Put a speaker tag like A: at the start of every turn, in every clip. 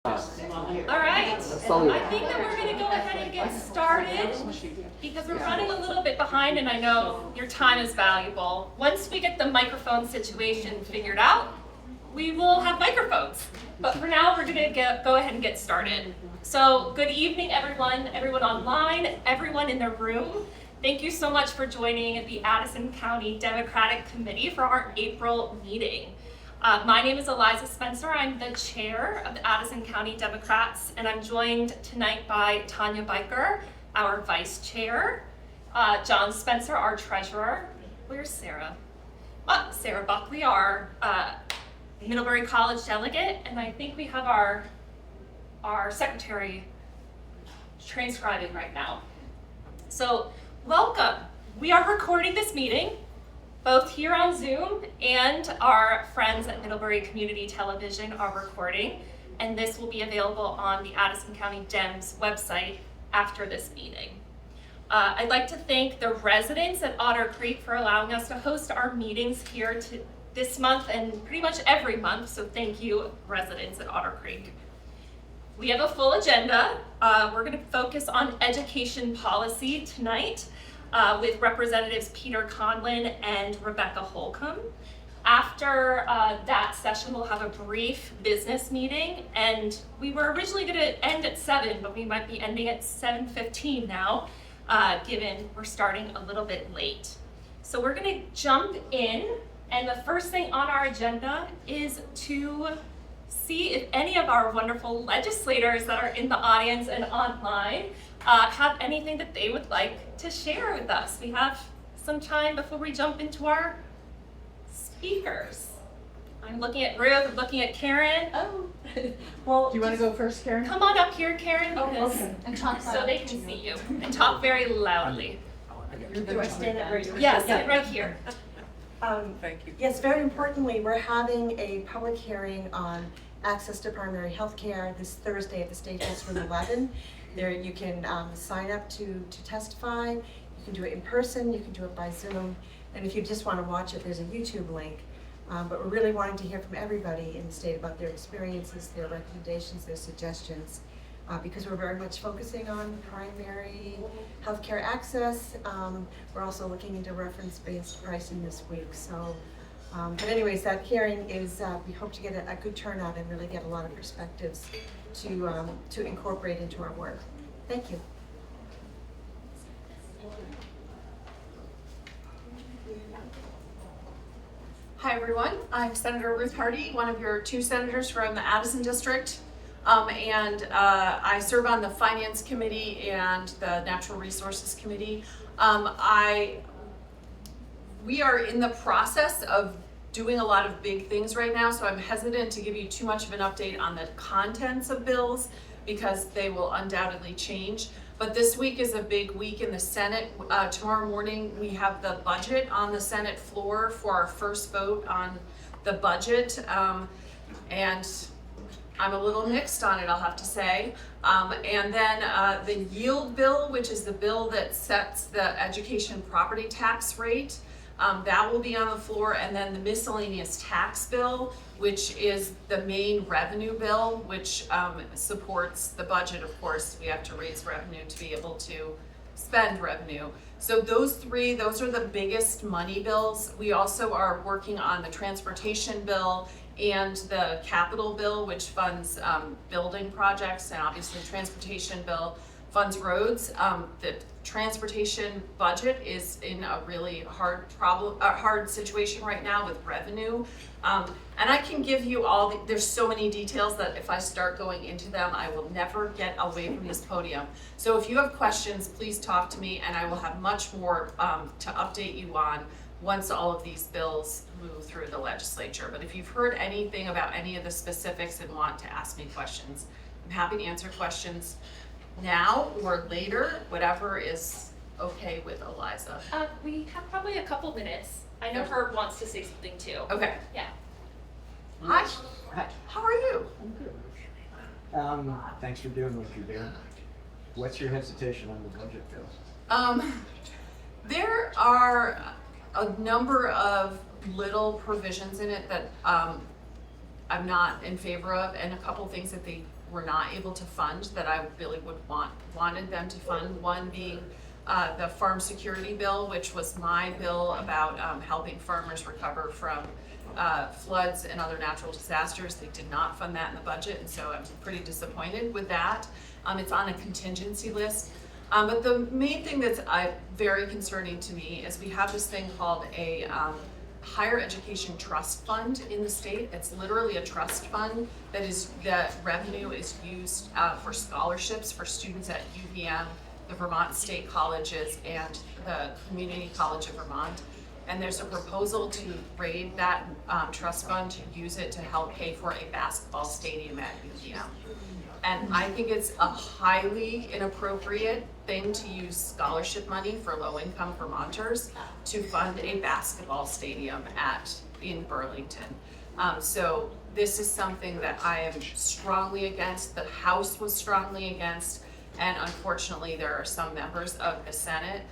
A: All right, I think that we're going to go ahead and get started because we're running a little bit behind and I know your time is valuable. Once we get the microphone situation figured out, we will have microphones. But for now, we're going to go ahead and get started. So good evening, everyone online, everyone in the room. Thank you so much for joining the Addison County Democratic Committee for our April meeting. My name is Eliza Spencer. I'm the chair of the Addison County Democrats, and I'm joined tonight by Tanya Biker, our vice chair, John Spencer, our treasurer. Where's Sarah? Sarah Buckley, our Middlebury College delegate, and I think we have our secretary transcribing right now. So welcome. We are recording this meeting both here on Zoom and our friends at Middlebury Community Television are recording, and this will be available on the Addison County Dems website after this meeting. I'd like to thank the residents at Otter Creek for allowing us to host our meetings here this month and pretty much every month, so thank you, residents at Otter Creek. We have a full agenda. We're going to focus on education policy tonight with Representatives Peter Conlon and Rebecca Holcomb. After that session, we'll have a brief business meeting, and we were originally going to end at 7, but we might be ending at 7:15 now, given we're starting a little bit late. So we're going to jump in, and the first thing on our agenda is to see if any of our wonderful legislators that are in the audience and online have anything that they would like to share with us. We have some time before we jump into our speakers. I'm looking at Ruth, I'm looking at Karen.
B: Oh, well.
C: Do you want to go first, Karen?
A: Come on up here, Karen, because
C: okay.
B: And talk
A: so they can see you and talk very loudly.
B: Do I stand up right?
A: Yes, sit right here.
C: Thank you.
B: Yes, very importantly, we're having a public hearing on access to primary health care this Thursday at the State House Room 11. There you can sign up to testify. You can do it in person, you can do it by Zoom, and if you just want to watch it, there's a YouTube link. But we're really wanting to hear from everybody in the state about their experiences, their recommendations, their suggestions, because we're very much focusing on primary healthcare access. We're also looking into reference-based pricing this week. So, but anyways, that hearing is, we hope to get a good turnout and really get a lot of perspectives to incorporate into our work. Thank you.
D: Hi everyone, I'm Senator Ruth Hardy, one of your 2 senators from the Addison district, and I serve on the Finance Committee and the Natural Resources Committee. We are in the process of doing a lot of big things right now, so I'm hesitant to give you too much of an update on the contents of bills because they will undoubtedly change. But this week is a big week in the Senate. Tomorrow morning we have the budget on the Senate floor for our first vote on the budget, and I'm a little mixed on it, I'll have to say. And then the yield bill, which is the bill that sets the education property tax rate, that will be on the floor, and then the miscellaneous tax bill, which is the main revenue bill, which supports the budget. Of course, we have to raise revenue to be able to spend revenue. So those are the biggest money bills. We also are working on the transportation bill and the capital bill, which funds building projects, and obviously the transportation bill funds roads. The transportation budget is in a really hard situation right now with revenue. And I can give you there's so many details that if I start going into them, I will never get away from this podium. So if you have questions, please talk to me, and I will have much more to update you on once all of these bills move through the legislature. But if you've heard anything about any of the specifics and want to ask me questions, I'm happy to answer questions now or later, whatever is okay with Eliza.
A: We have probably a couple minutes. I know Herb wants to say something too.
D: Okay.
A: Yeah.
D: Hi.
C: Hi.
D: How are you?
C: I'm good. Thanks for doing what you're doing. What's your hesitation on the budget bill?
D: There are a number of little provisions in it that I'm not in favor of, and a couple things that they were not able to fund that I really wanted them to fund. One being the farm security bill, which was my bill about helping farmers recover from floods and other natural disasters. They did not fund that in the budget, and so I'm pretty disappointed with that. It's on a contingency list. But the main thing that's very concerning to me is we have this thing called a higher education trust fund in the state. It's literally a trust fund that revenue is used for scholarships for students at UVM, the Vermont State Colleges, and the Community College of Vermont. And there's a proposal to raid that trust fund to use it to help pay for a basketball stadium at UVM. And I think it's a highly inappropriate thing to use scholarship money for low-income Vermonters to fund a basketball stadium in Burlington. So this is something that I am strongly against. The House was strongly against, and unfortunately there are some members of the Senate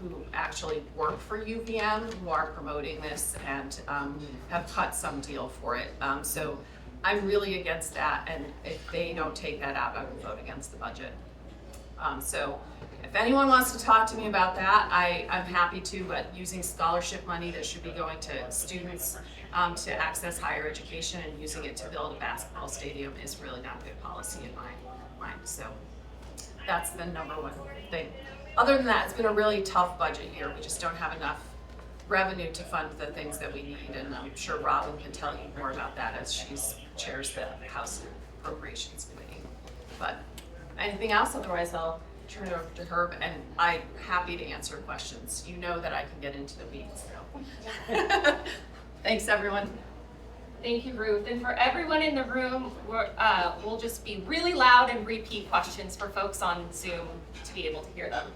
D: who actually work for UVM who are promoting this and have cut some deal for it. So I'm really against that, and if they don't take that out, I will vote against the budget. So if anyone wants to talk to me about that, I'm happy to, but using scholarship money that should be going to students to access higher education and using it to build a basketball stadium is really not good policy in my mind. So that's the number one thing. Other than that, it's been a really tough budget year. We just don't have enough revenue to fund the things that we need, and I'm sure Robin can tell you more about that as she chairs the House Appropriations Committee. But anything else? Otherwise, I'll turn it over to Herb, and I'm happy to answer questions. You know that I can get into the weeds. So. Thanks, everyone.
A: Thank you, Ruth. And for everyone in the room, we'll just be really loud and repeat questions for folks on Zoom to be able to hear them.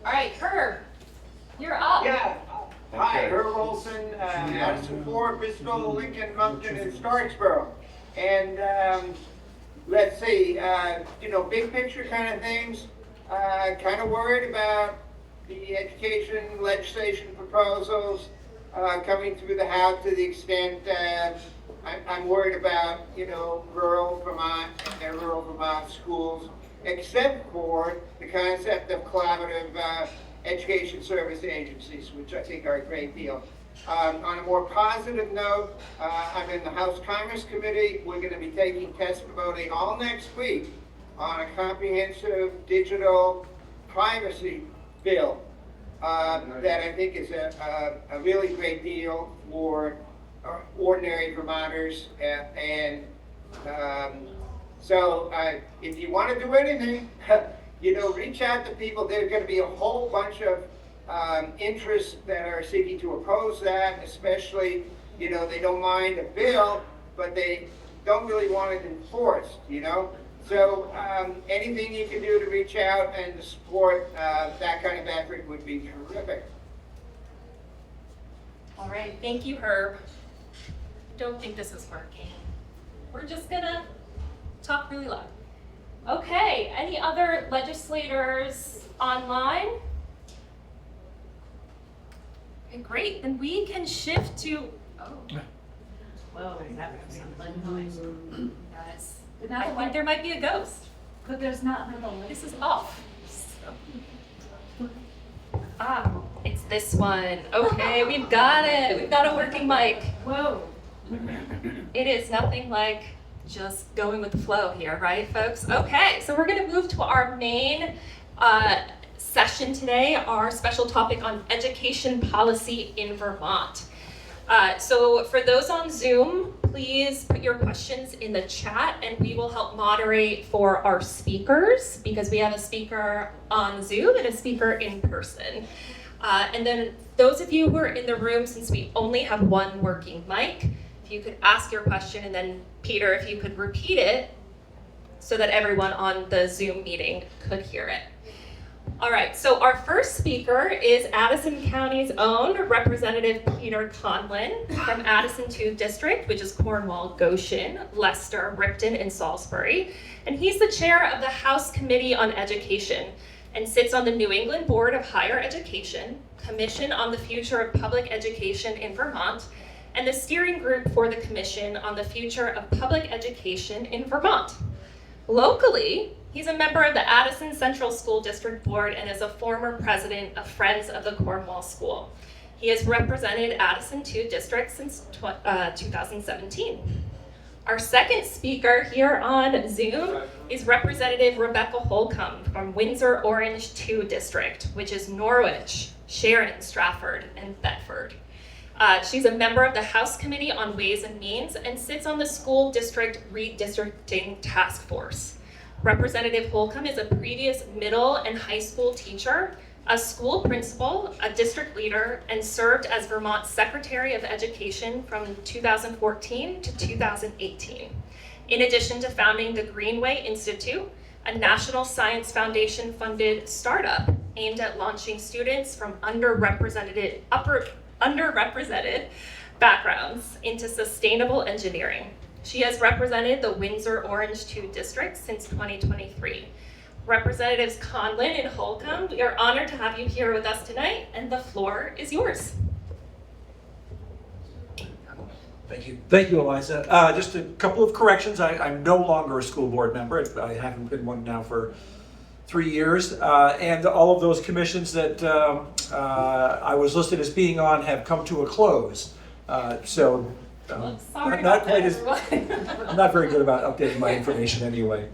A: All right, Herb, you're up.
E: Yeah. Hi, Herb Olson, Addison, Ford, Bristol, Lincoln, Moncton, and Starksboro. And let's see, big picture kind of things. Kind of worried about the education legislation proposals coming through the House to the extent I'm worried about, rural Vermont schools, except for the concept of collaborative education service agencies, which I think are a great deal. On a more positive note, I'm in the House Commerce Committee. We're going to be taking testimony all next week on a comprehensive digital privacy bill that I think is a really great deal for ordinary Vermonters. So if you want to do anything, reach out to people. There's going to be a whole bunch of interests that are seeking to oppose that, especially, they don't mind a bill, but they don't really want it enforced, So anything you can do to reach out and to support that kind of effort would be terrific.
A: All right, thank you, Herb. Don't think this is working. We're just gonna talk really loud. Okay, any other legislators online? Okay, great, then we can shift to,
F: Whoa, that was something.
A: guys, I think there might be a ghost.
F: But there's not another list.
A: This is off. It's this one. Okay, we've got it. We've got a working mic.
F: Whoa.
A: It is nothing like just going with the flow here, right, folks? Okay, so we're going to move to our main session today, our special topic on education policy in Vermont. So for those on Zoom, please put your questions in the chat and we will help moderate for our speakers because we have a speaker on Zoom and a speaker in person. And then those of you who are in the room, since we only have one working mic, if you could ask your question and then Peter, if you could repeat it so that everyone on the Zoom meeting could hear it. All right, so our first speaker is Addison County's own Representative Peter Conlon from Addison 2 District, which is Cornwall, Goshen, Leicester, Ripton, and Salisbury. And he's the chair of the House Committee on Education and sits on the New England Board of Higher Education, Commission on the Future of Public Education in Vermont, and the steering group for the Commission on the Future of Public Education in Vermont. Locally, he's a member of the Addison Central School District Board and is a former president of Friends of the Cornwall School. He has represented Addison 2 district since 2017. Our second speaker here on Zoom is Representative Rebecca Holcomb from Windsor Orange 2 district, which is Norwich, Sharon, Stratford, and Thetford. She's a member of the House Committee on Ways and Means and sits on the School District Redistricting Task Force. Representative Holcomb is a previous middle and high school teacher, a school principal, a district leader, and served as Vermont's Secretary of Education from 2014 to 2018. In addition to founding the Greenway Institute, a National Science Foundation funded startup aimed at launching students from underrepresented backgrounds into sustainable engineering. She has represented the Windsor Orange 2 district since 2023. Representatives Conlon and Holcomb, we are honored to have you here with us tonight, and the floor is yours.
G: Thank you, Eliza. Just a couple of corrections. I'm no longer a school board member. I haven't been one now for 3 years. And all of those commissions that I was listed as being on have come to a close.
A: Sorry
G: not
A: about
G: quite
A: that,
G: as,
A: everyone.
G: I'm not very good about updating my information anyway.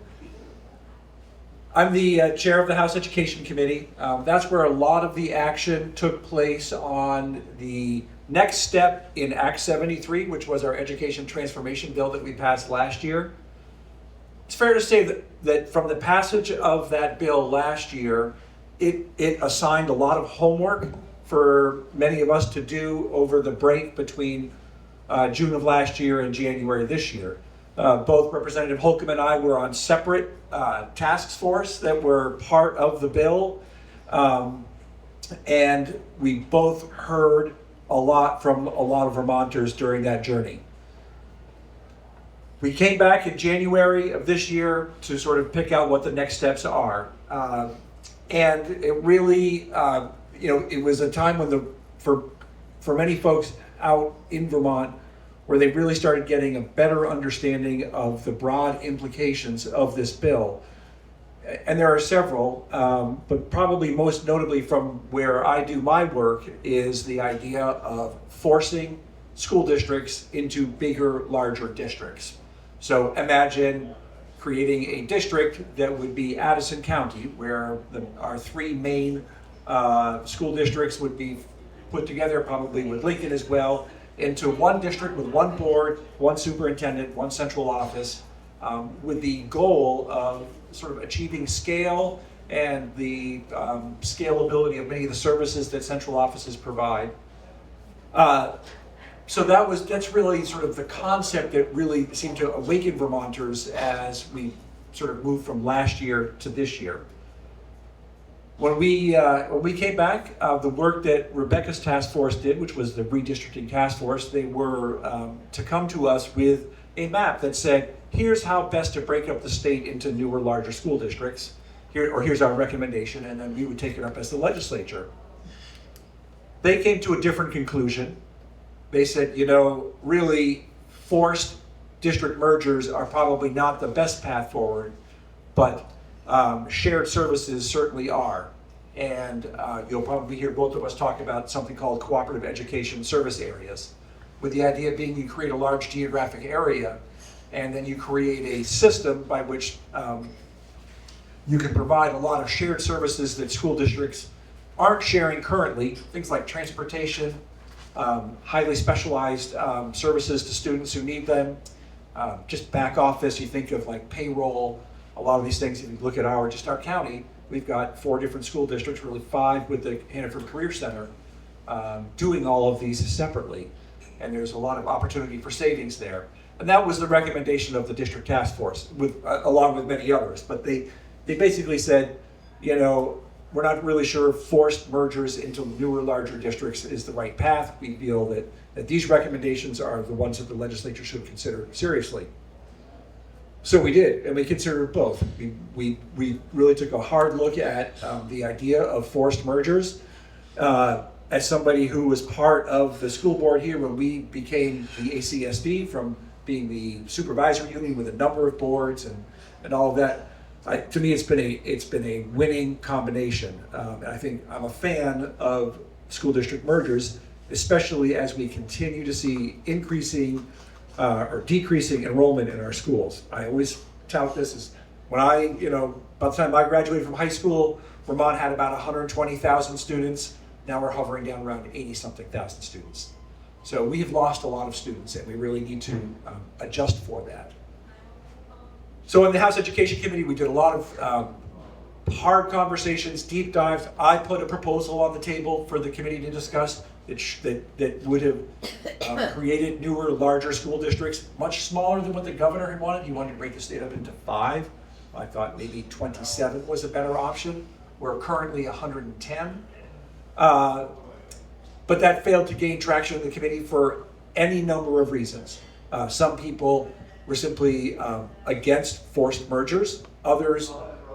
G: I'm the chair of the House Education Committee. That's where a lot of the action took place on the next step in Act 73, which was our education transformation bill that we passed last year. It's fair to say that from the passage of that bill last year, it assigned a lot of homework for many of us to do over the break between June of last year and January this year. Both Representative Holcomb and I were on separate task force that were part of the bill, and we both heard a lot from a lot of Vermonters during that journey. We came back in January of this year to sort of pick out what the next steps are, and it really, it was a time when for many folks out in Vermont, where they really started getting a better understanding of the broad implications of this bill. And there are several, but probably most notably from where I do my work is the idea of forcing school districts into bigger, larger districts. So imagine creating a district that would be Addison County, where our 3 main school districts would be put together, probably with Lincoln as well, into one district with one board, one superintendent, one central office, with the goal of sort of achieving scale and the scalability of many of the services that central offices provide. So that's really sort of the concept that really seemed to awaken Vermonters as we sort of moved from last year to this year. When we came back, the work that Rebecca's task force did, which was the redistricting task force, they were to come to us with a map that said, here's how best to break up the state into newer, larger school districts. Here's our recommendation, and then we would take it up as the legislature. They came to a different conclusion. They said, really forced district mergers are probably not the best path forward, but shared services certainly are. And you'll probably hear both of us talk about something called cooperative education service areas, with the idea being you create a large geographic area and then you create a system by which you can provide a lot of shared services that school districts aren't sharing currently, things like transportation, highly specialized services to students who need them, just back office, you think of like payroll, a lot of these things. If you look at our county, we've got 4 different school districts, really 5 with the Hannaford Career Center, doing all of these separately. And there's a lot of opportunity for savings there. And that was the recommendation of the district task force, along with many others. But they basically said, we're not really sure forced mergers into newer, larger districts is the right path. We feel that these recommendations are the ones that the legislature should consider seriously. So we did, and we considered both. We really took a hard look at the idea of forced mergers. As somebody who was part of the school board here when we became the ACSD from being the supervisory union with a number of boards and all of that, to me, it's been a winning combination. And I think I'm a fan of school district mergers, especially as we continue to see increasing or decreasing enrollment in our schools. I always tout this as when by the time I graduated from high school, Vermont had about 120,000 students. Now we're hovering down around 80-something thousand students. So we have lost a lot of students, and we really need to adjust for that. So in the House Education Committee, we did a lot of hard conversations, deep dives. I put a proposal on the table for the committee to discuss that would have created newer, larger school districts, much smaller than what the governor had wanted. He wanted to break the state up into 5. I thought maybe 27 was a better option. We're currently 110. But that failed to gain traction in the committee for any number of reasons. Some people were simply against forced mergers. Others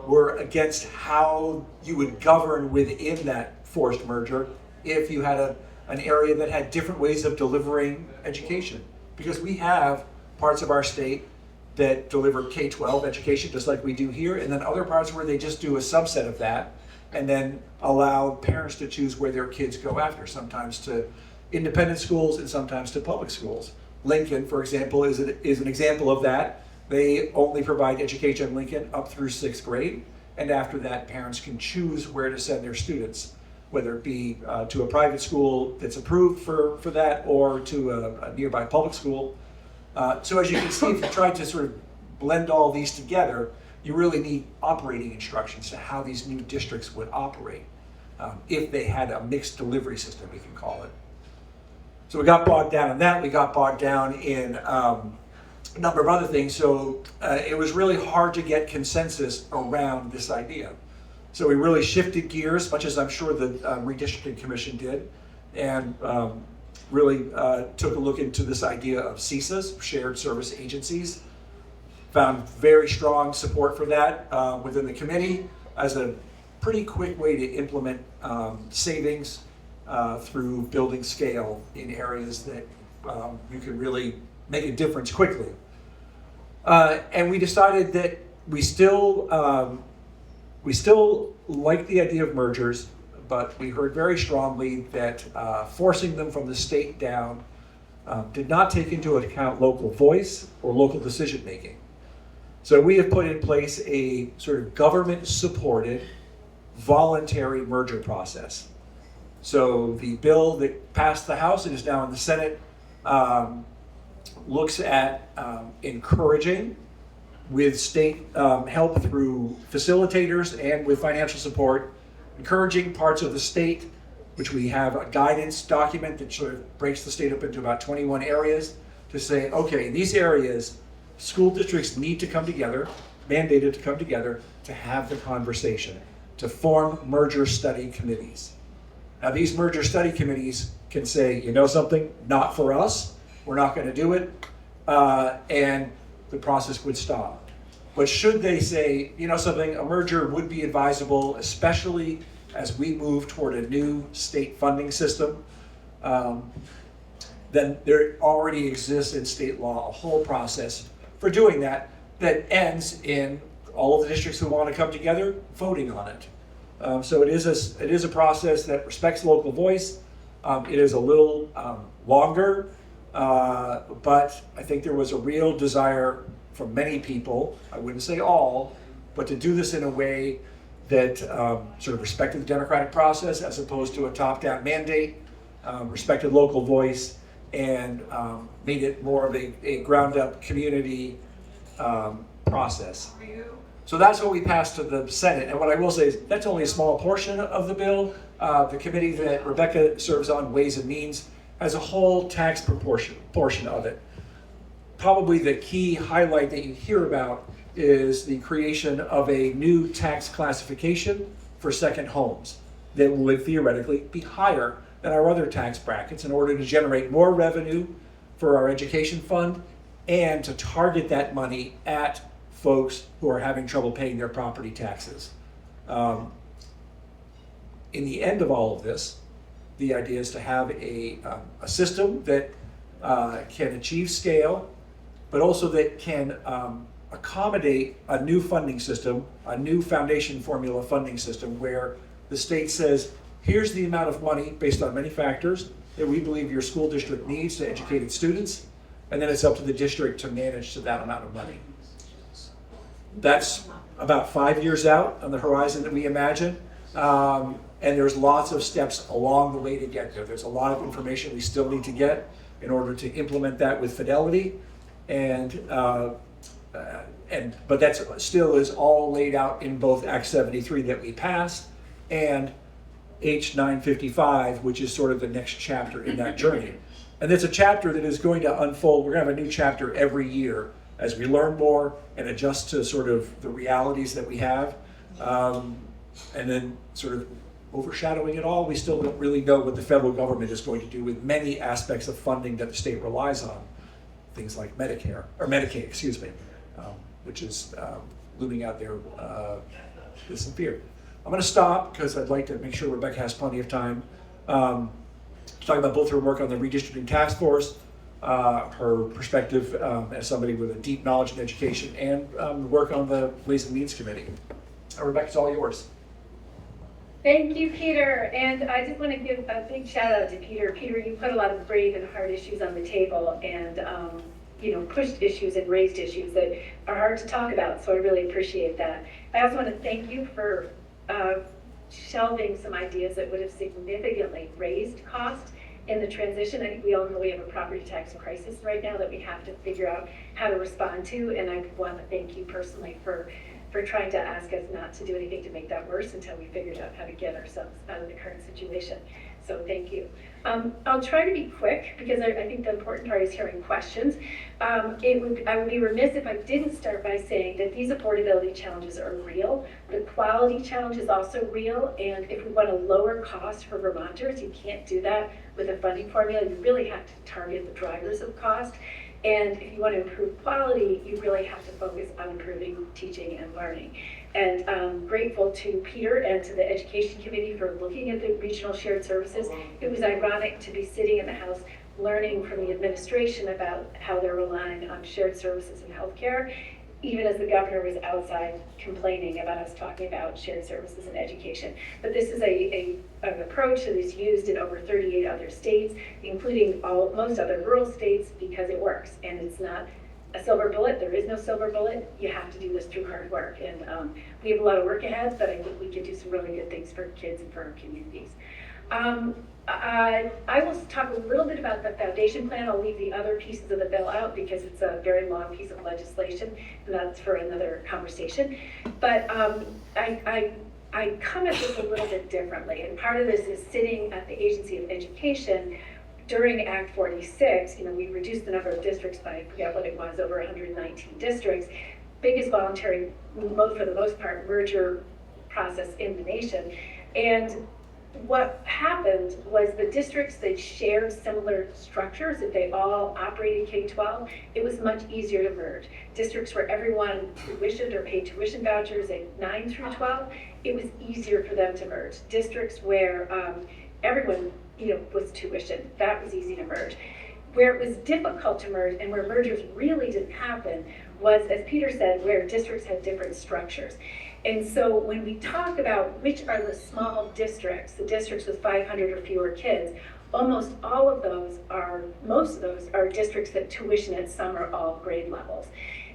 G: were against how you would govern within that forced merger if you had an area that had different ways of delivering education. Because we have parts of our state that deliver K-12 education just like we do here, and then other parts where they just do a subset of that and then allow parents to choose where their kids go after, sometimes to independent schools and sometimes to public schools. Lincoln, for example, is an example of that. They only provide education in Lincoln up through 6th grade, and after that, parents can choose where to send their students, whether it be to a private school that's approved for that or to a nearby public school. So as you can see, if you try to sort of blend all these together, you really need operating instructions to how these new districts would operate if they had a mixed delivery system, we can call it. So we got bogged down in that. We got bogged down in a number of other things. So it was really hard to get consensus around this idea. So we really shifted gears, much as I'm sure the Redistricting Commission did, and really took a look into this idea of CSAs, Shared Service Agencies. Found very strong support for that within the committee as a pretty quick way to implement savings through building scale in areas that you can really make a difference quickly. And we decided that we still like the idea of mergers, but we heard very strongly that forcing them from the state down did not take into account local voice or local decision making. So we have put in place a sort of government-supported voluntary merger process. So the bill that passed the House and is now in the Senate looks at encouraging, with state help through facilitators and with financial support, encouraging parts of the state, which we have a guidance document that sort of breaks the state up into about 21 areas, to say, okay, these areas, school districts need to come together, mandated to come together to have the conversation, to form merger study committees. Now these merger study committees can say, you know something, not for us, we're not going to do it, and the process would stop. But should they say, you know something, a merger would be advisable, especially as we move toward a new state funding system, then there already exists in state law a whole process for doing that ends in all of the districts who want to come together voting on it. So it is a process that respects local voice. It is a little longer, but I think there was a real desire from many people, I wouldn't say all, but to do this in a way that sort of respected the democratic process as opposed to a top-down mandate, respected local voice, and made it more of a ground-up community process. So that's what we passed to the Senate. And what I will say is that's only a small portion of the bill. The committee that Rebecca serves on, Ways and Means, has a whole tax portion of it. Probably the key highlight that you hear about is the creation of a new tax classification for second homes that would theoretically be higher than our other tax brackets in order to generate more revenue for our education fund and to target that money at folks who are having trouble paying their property taxes. In the end of all of this, the idea is to have a system that can achieve scale, but also that can accommodate a new funding system, a new foundation formula funding system where the state says, here's the amount of money based on many factors that we believe your school district needs to educate its students, and then it's up to the district to manage to that amount of money. That's about 5 years out on the horizon that we imagine, and there's lots of steps along the way to get there. There's a lot of information we still need to get in order to implement that with fidelity, but that's still is all laid out in both Act 73 that we passed and H 955, which is sort of the next chapter in that journey. And it's a chapter that is going to unfold. We're going to have a new chapter every year as we learn more and adjust to sort of the realities that we have. And then sort of overshadowing it all, we still don't really know what the federal government is going to do with many aspects of funding that the state relies on. Things like Medicare, or Medicaid, excuse me, which is looming out there with some fear. I'm going to stop because I'd like to make sure Rebecca has plenty of time to talk about both her work on the redistricting task force, her perspective as somebody with a deep knowledge in education, and work on the Ways and Means Committee. Rebecca, it's all yours.
F: Thank you, Peter. And I just want to give a big shout out to Peter. Peter, you put a lot of brave and hard issues on the table and, pushed issues and raised issues that are hard to talk about. So I really appreciate that. I also want to thank you for shelving some ideas that would have significantly raised cost in the transition. I think we all know we have a property tax crisis right now that we have to figure out how to respond to. And I want to thank you personally for trying to ask us not to do anything to make that worse until we figured out how to get ourselves out of the current situation. So thank you. I'll try to be quick because I think the important part is hearing questions. I would be remiss if I didn't start by saying that these affordability challenges are real. The quality challenge is also real, and if we want to lower costs for Vermonters, you can't do that with a funding formula. You really have to target the drivers of cost. And if you want to improve quality, you really have to focus on improving teaching and learning. And I'm grateful to Peter and to the Education Committee for looking at the regional shared services. It was ironic to be sitting in the House learning from the administration about how they're relying on shared services in healthcare, even as the governor was outside complaining about us talking about shared services in education. But this is an approach that is used in over 38 other states, including most other rural states, because it works. And it's not a silver bullet. There is no silver bullet. You have to do this through hard work. And we have a lot of work ahead, but I think we can do some really good things for kids and for our communities. I will talk a little bit about the foundation plan. I'll leave the other pieces of the bill out because it's a very long piece of legislation, and that's for another conversation. But I come at this a little bit differently, and part of this is sitting at the Agency of Education during Act 46. We reduced the number of districts by, I forget what it was, over 119 districts. Biggest voluntary, for the most part, merger process in the nation. And what happened was the districts that shared similar structures, if they all operated K-12, it was much easier to merge. Districts where everyone tuitioned or paid tuition vouchers at 9 through 12, it was easier for them to merge. Districts where everyone was tuitioned, that was easy to merge. Where it was difficult to merge and where mergers really didn't happen was, as Peter said, where districts had different structures. And so when we talk about which are the small districts, the districts with 500 or fewer kids, most of those are districts that tuition at some or all grade levels.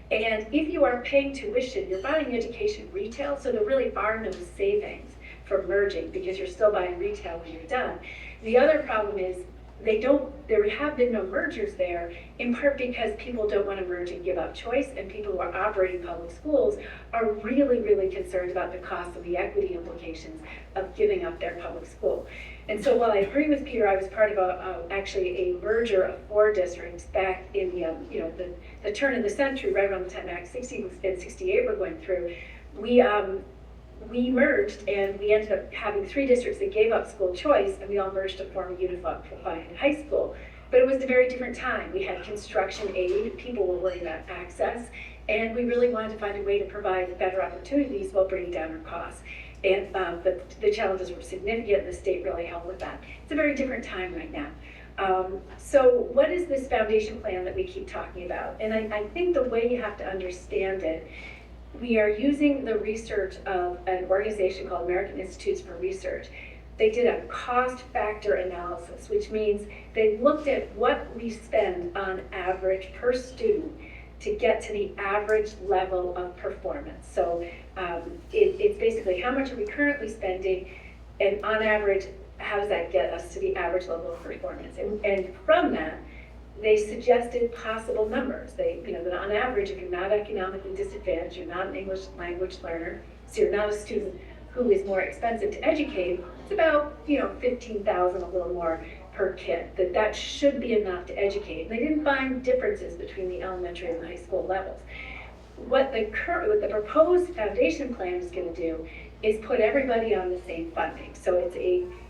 F: And if you are paying tuition, you're buying education retail, so there really are no savings for merging because you're still buying retail when you're done. The other problem is there have been no mergers there, in part because people don't want to merge and give up choice, and people who are operating public schools are really, really concerned about the cost and the equity implications of giving up their public school. And so while I agree with Peter, I was part of actually a merger of 4 districts back in the turn of the century, right around the time Act 60 and 68 were going through. We merged, and we ended up having 3 districts that gave up school choice, and we all merged to form a unified high school. But it was a very different time. We had construction aid, people were worried about access, and we really wanted to find a way to provide better opportunities while bringing down our costs. And the challenges were significant, and the state really helped with that. It's a very different time right now. So what is this foundation plan that we keep talking about? And I think the way you have to understand it, we are using the research of an organization called American Institutes for Research. They did a cost factor analysis, which means they looked at what we spend on average per student to get to the average level of performance. So it's basically how much are we currently spending, and on average, how does that get us to the average level of performance? And from that, they suggested possible numbers. That on average, if you're not economically disadvantaged, you're not an English language learner, so you're not a student who is more expensive to educate, it's about $15,000, a little more per kid. That should be enough to educate. And they didn't find differences between the elementary and the high school levels. What the proposed foundation plan is going to do is put everybody on the same funding. So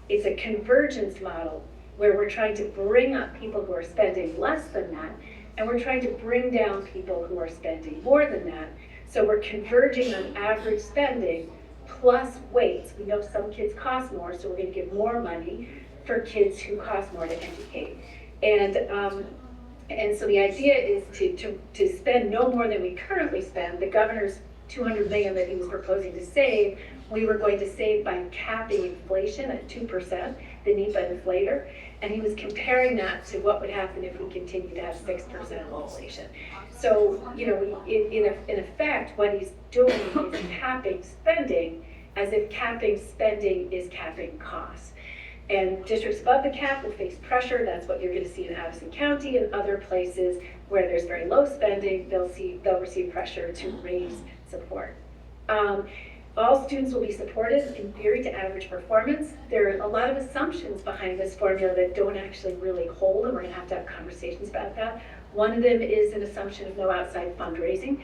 F: it's a convergence model where we're trying to bring up people who are spending less than that, and we're trying to bring down people who are spending more than that. So we're converging on average spending plus weights. We know some kids cost more, so we're going to give more money for kids who cost more to educate. And so the idea is to spend no more than we currently spend. The governor's $200 million that he was proposing to save, we were going to save by capping inflation at 2%, the NEPA inflator, and he was comparing that to what would happen if we continue to have 6% inflation. So, in effect, what he's doing is capping spending as if capping spending is capping costs. And districts above the cap will face pressure. That's what you're going to see in Addison County and other places where there's very low spending. They'll receive pressure to raise support. All students will be supported in theory to average performance. There are a lot of assumptions behind this formula that don't actually really hold, and we're going to have conversations about that. One of them is an assumption of no outside fundraising.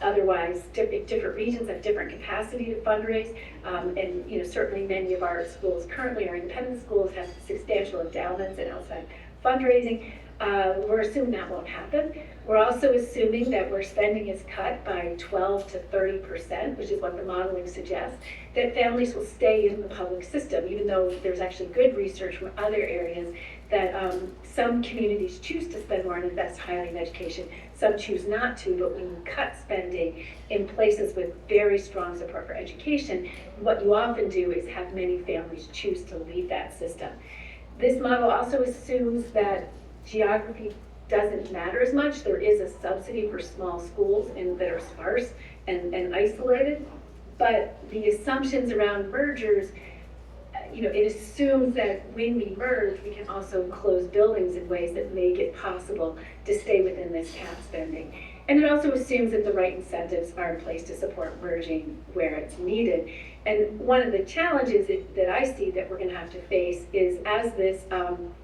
F: Otherwise, different regions have different capacity to fundraise, and certainly many of our schools currently, our independent schools, have substantial endowments and outside fundraising. We're assuming that won't happen. We're also assuming that where spending is cut by 12 to 30%, which is what the modeling suggests, that families will stay in the public system, even though there's actually good research from other areas that some communities choose to spend more and invest highly in education. Some choose not to, but when you cut spending in places with very strong support for education, what you often do is have many families choose to leave that system. This model also assumes that geography doesn't matter as much. There is a subsidy for small schools that are sparse and isolated, but the assumptions around mergers, it assumes that when we merge, we can also close buildings in ways that make it possible to stay within this cap spending. And it also assumes that the right incentives are in place to support merging where it's needed. And one of the challenges that I see that we're going to have to face is as this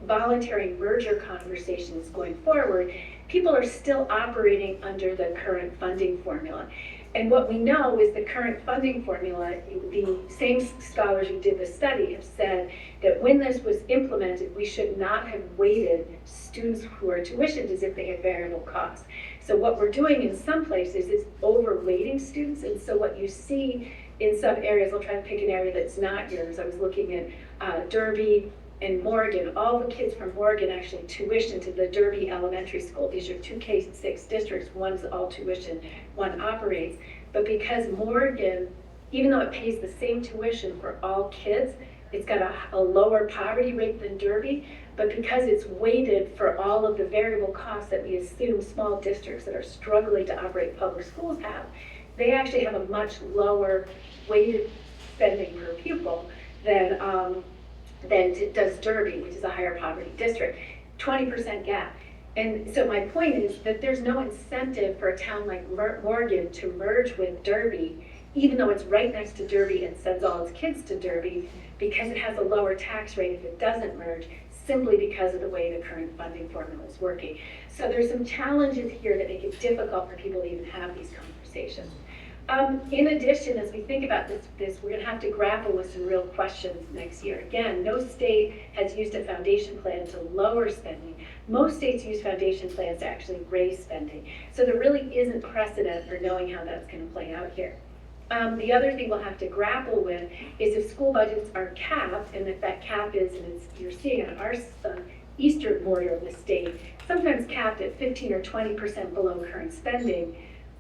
F: voluntary merger conversation is going forward, people are still operating under the current funding formula. And what we know is the current funding formula, the same scholars who did the study have said that when this was implemented, we should not have weighted students who are tuitioned as if they had variable costs. So what we're doing in some places is overweighting students, and so what you see in some areas, I'll try to pick an area that's not yours. I was looking at Derby and Morgan. All the kids from Morgan actually tuition to the Derby Elementary School. These are two K-6 districts. One's all tuition, one operates. But because Morgan, even though it pays the same tuition for all kids, it's got a lower poverty rate than Derby, but because it's weighted for all of the variable costs that we assume small districts that are struggling to operate public schools have, they actually have a much lower weighted spending per pupil than does Derby, which is a higher poverty district. 20% gap. And so my point is that there's no incentive for a town like Morgan to merge with Derby, even though it's right next to Derby and sends all its kids to Derby, because it has a lower tax rate if it doesn't merge, simply because of the way the current funding formula is working. So there's some challenges here that make it difficult for people to even have these conversations. In addition, as we think about this, we're going to have to grapple with some real questions next year. Again, no state has used a foundation plan to lower spending. Most states use foundation plans to actually raise spending. So there really isn't precedent for knowing how that's going to play out here. The other thing we'll have to grapple with is if school budgets are capped, and if that cap is, and you're seeing on our eastern border of the state, sometimes capped at 15 or 20% below current spending.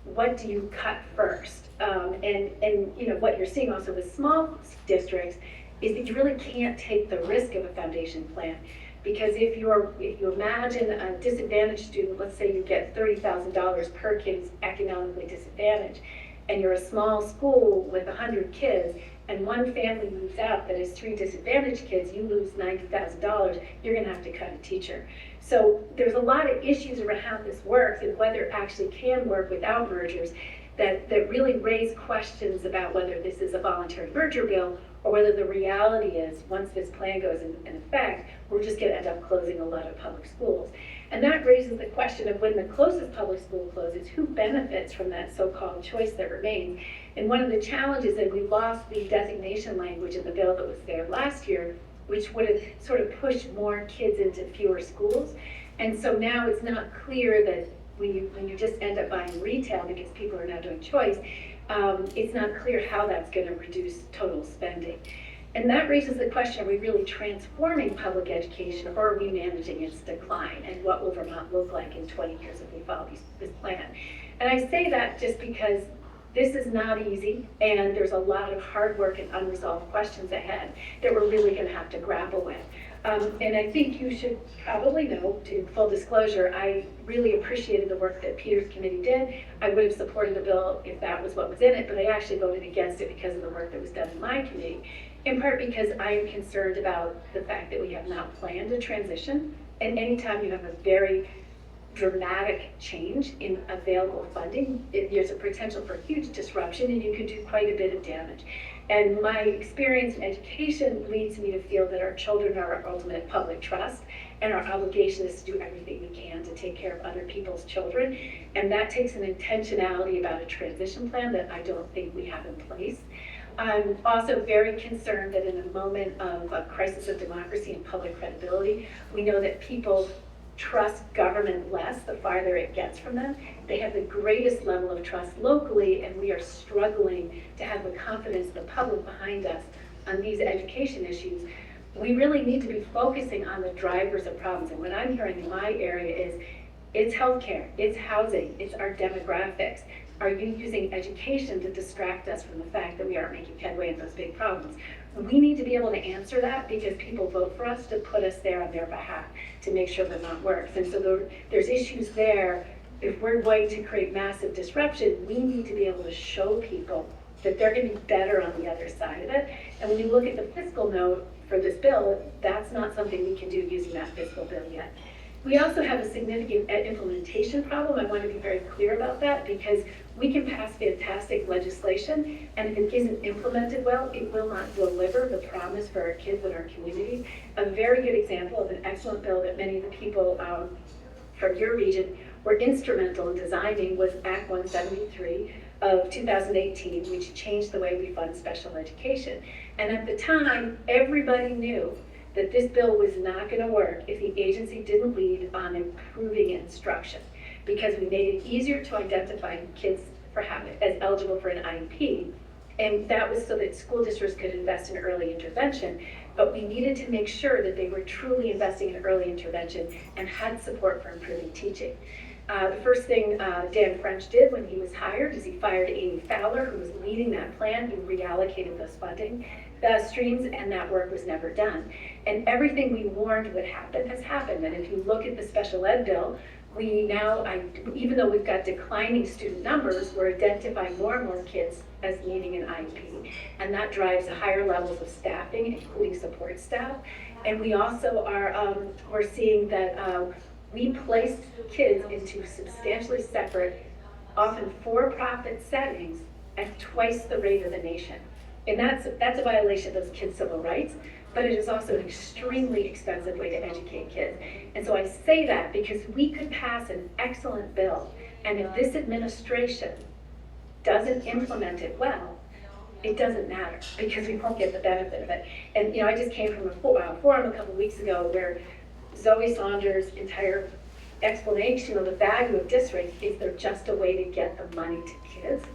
F: What do you cut first? And you know, what you're seeing also with small districts is that you really can't take the risk of a foundation plan. Because if you imagine a disadvantaged student, let's say you get $30,000 per kid who's economically disadvantaged, and you're a small school with 100 kids, and one family moves out that has 3 disadvantaged kids, you lose $90,000, you're gonna have to cut a teacher. So there's a lot of issues around how this works and whether it actually can work without mergers that really raise questions about whether this is a voluntary merger bill or whether the reality is, once this plan goes in effect, we're just gonna end up closing a lot of public schools. And that raises the question of when the closest public school closes, who benefits from that so-called choice that remains? And one of the challenges is we lost the designation language in the bill that was there last year, which would have sort of pushed more kids into fewer schools. And so now it's not clear that when you just end up buying retail because people are now doing choice, it's not clear how that's going to reduce total spending. And that raises the question, are we really transforming public education or are we managing its decline? And what will Vermont look like in 20 years if we follow this plan? And I say that just because this is not easy and there's a lot of hard work and unresolved questions ahead that we're really going to have to grapple with. And I think you should probably know, to full disclosure, I really appreciated the work that Peter's committee did. I would have supported the bill if that was what was in it, but I actually voted against it because of the work that was done in my committee, in part because I am concerned about the fact that we have not planned a transition. And anytime you have a very dramatic change in available funding, there's a potential for huge disruption and you could do quite a bit of damage. And my experience in education leads me to feel that our children are our ultimate public trust, and our obligation is to do everything we can to take care of other people's children. And that takes an intentionality about a transition plan that I don't think we have in place. I'm also very concerned that in a moment of a crisis of democracy and public credibility, we know that people trust government less the farther it gets from them. They have the greatest level of trust locally, and we are struggling to have the confidence of the public behind us on these education issues. We really need to be focusing on the drivers of problems. And what I'm hearing in my area is it's healthcare, it's housing, it's our demographics. Are you using education to distract us from the fact that we aren't making headway in those big problems? We need to be able to answer that because people vote for us to put us there on their behalf to make sure Vermont works. And so there's issues there. If we're going to create massive disruption, we need to be able to show people that they're going to be better on the other side of it. And when you look at the fiscal note for this bill, that's not something we can do using that fiscal bill yet. We also have a significant implementation problem. I want to be very clear about that because we can pass fantastic legislation, and if it isn't implemented well, it will not deliver the promise for our kids and our communities. A very good example of an excellent bill that many of the people from your region were instrumental in designing was Act 173 of 2018, which changed the way we fund special education. And at the time, everybody knew that this bill was not going to work if the agency didn't lead on improving instruction, because we made it easier to identify kids as eligible for an IEP, and that was so that school districts could invest in early intervention, but we needed to make sure that they were truly investing in early intervention and had support for improving teaching. The first thing Dan French did when he was hired is he fired Amy Fowler, who was leading that plan, who reallocated those funding streams, and that work was never done. And everything we warned would happen has happened. And if you look at the special ed bill, we now, even though we've got declining student numbers, we're identifying more and more kids as needing an IEP. And that drives higher levels of staffing, including support staff. And we also are, we're seeing that we place kids into substantially separate, often for-profit settings at twice the rate of the nation. And that's a violation of those kids' civil rights, but it is also an extremely expensive way to educate kids. And so I say that because we could pass an excellent bill, and if this administration doesn't implement it well, it doesn't matter because we won't get the benefit of it. And I just came from a forum a couple weeks ago where Zoe Saunders' entire explanation of the value of districts is they're just a way to get the money to kids.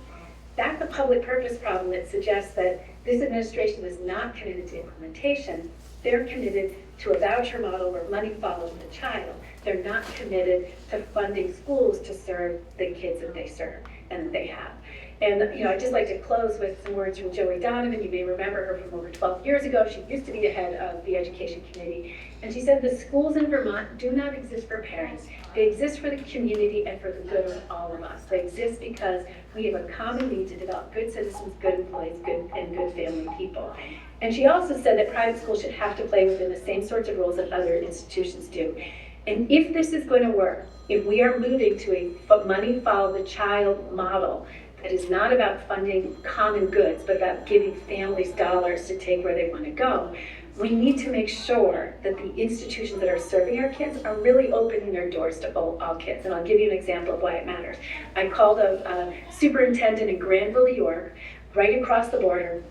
F: That's a public purpose problem that suggests that this administration is not committed to implementation. They're committed to a voucher model where money follows the child. They're not committed to funding schools to serve the kids that they serve and that they have. And, I'd just like to close with some words from Joey Donovan. You may remember her from over 12 years ago. She used to be the head of the education committee. And she said, the schools in Vermont do not exist for parents. They exist for the community and for the good of all of us. They exist because we have a common need to develop good citizens, good employees, good family people. And she also said that private schools should have to play within the same sorts of rules that other institutions do. And if this is going to work, if we are moving to a money follow the child model, that is not about funding common goods, but about giving families dollars to take where they want to go, we need to make sure that the institutions that are serving our kids are really opening their doors to all kids. And I'll give you an example of why it matters. I called a superintendent in Granville, New York, right across the border,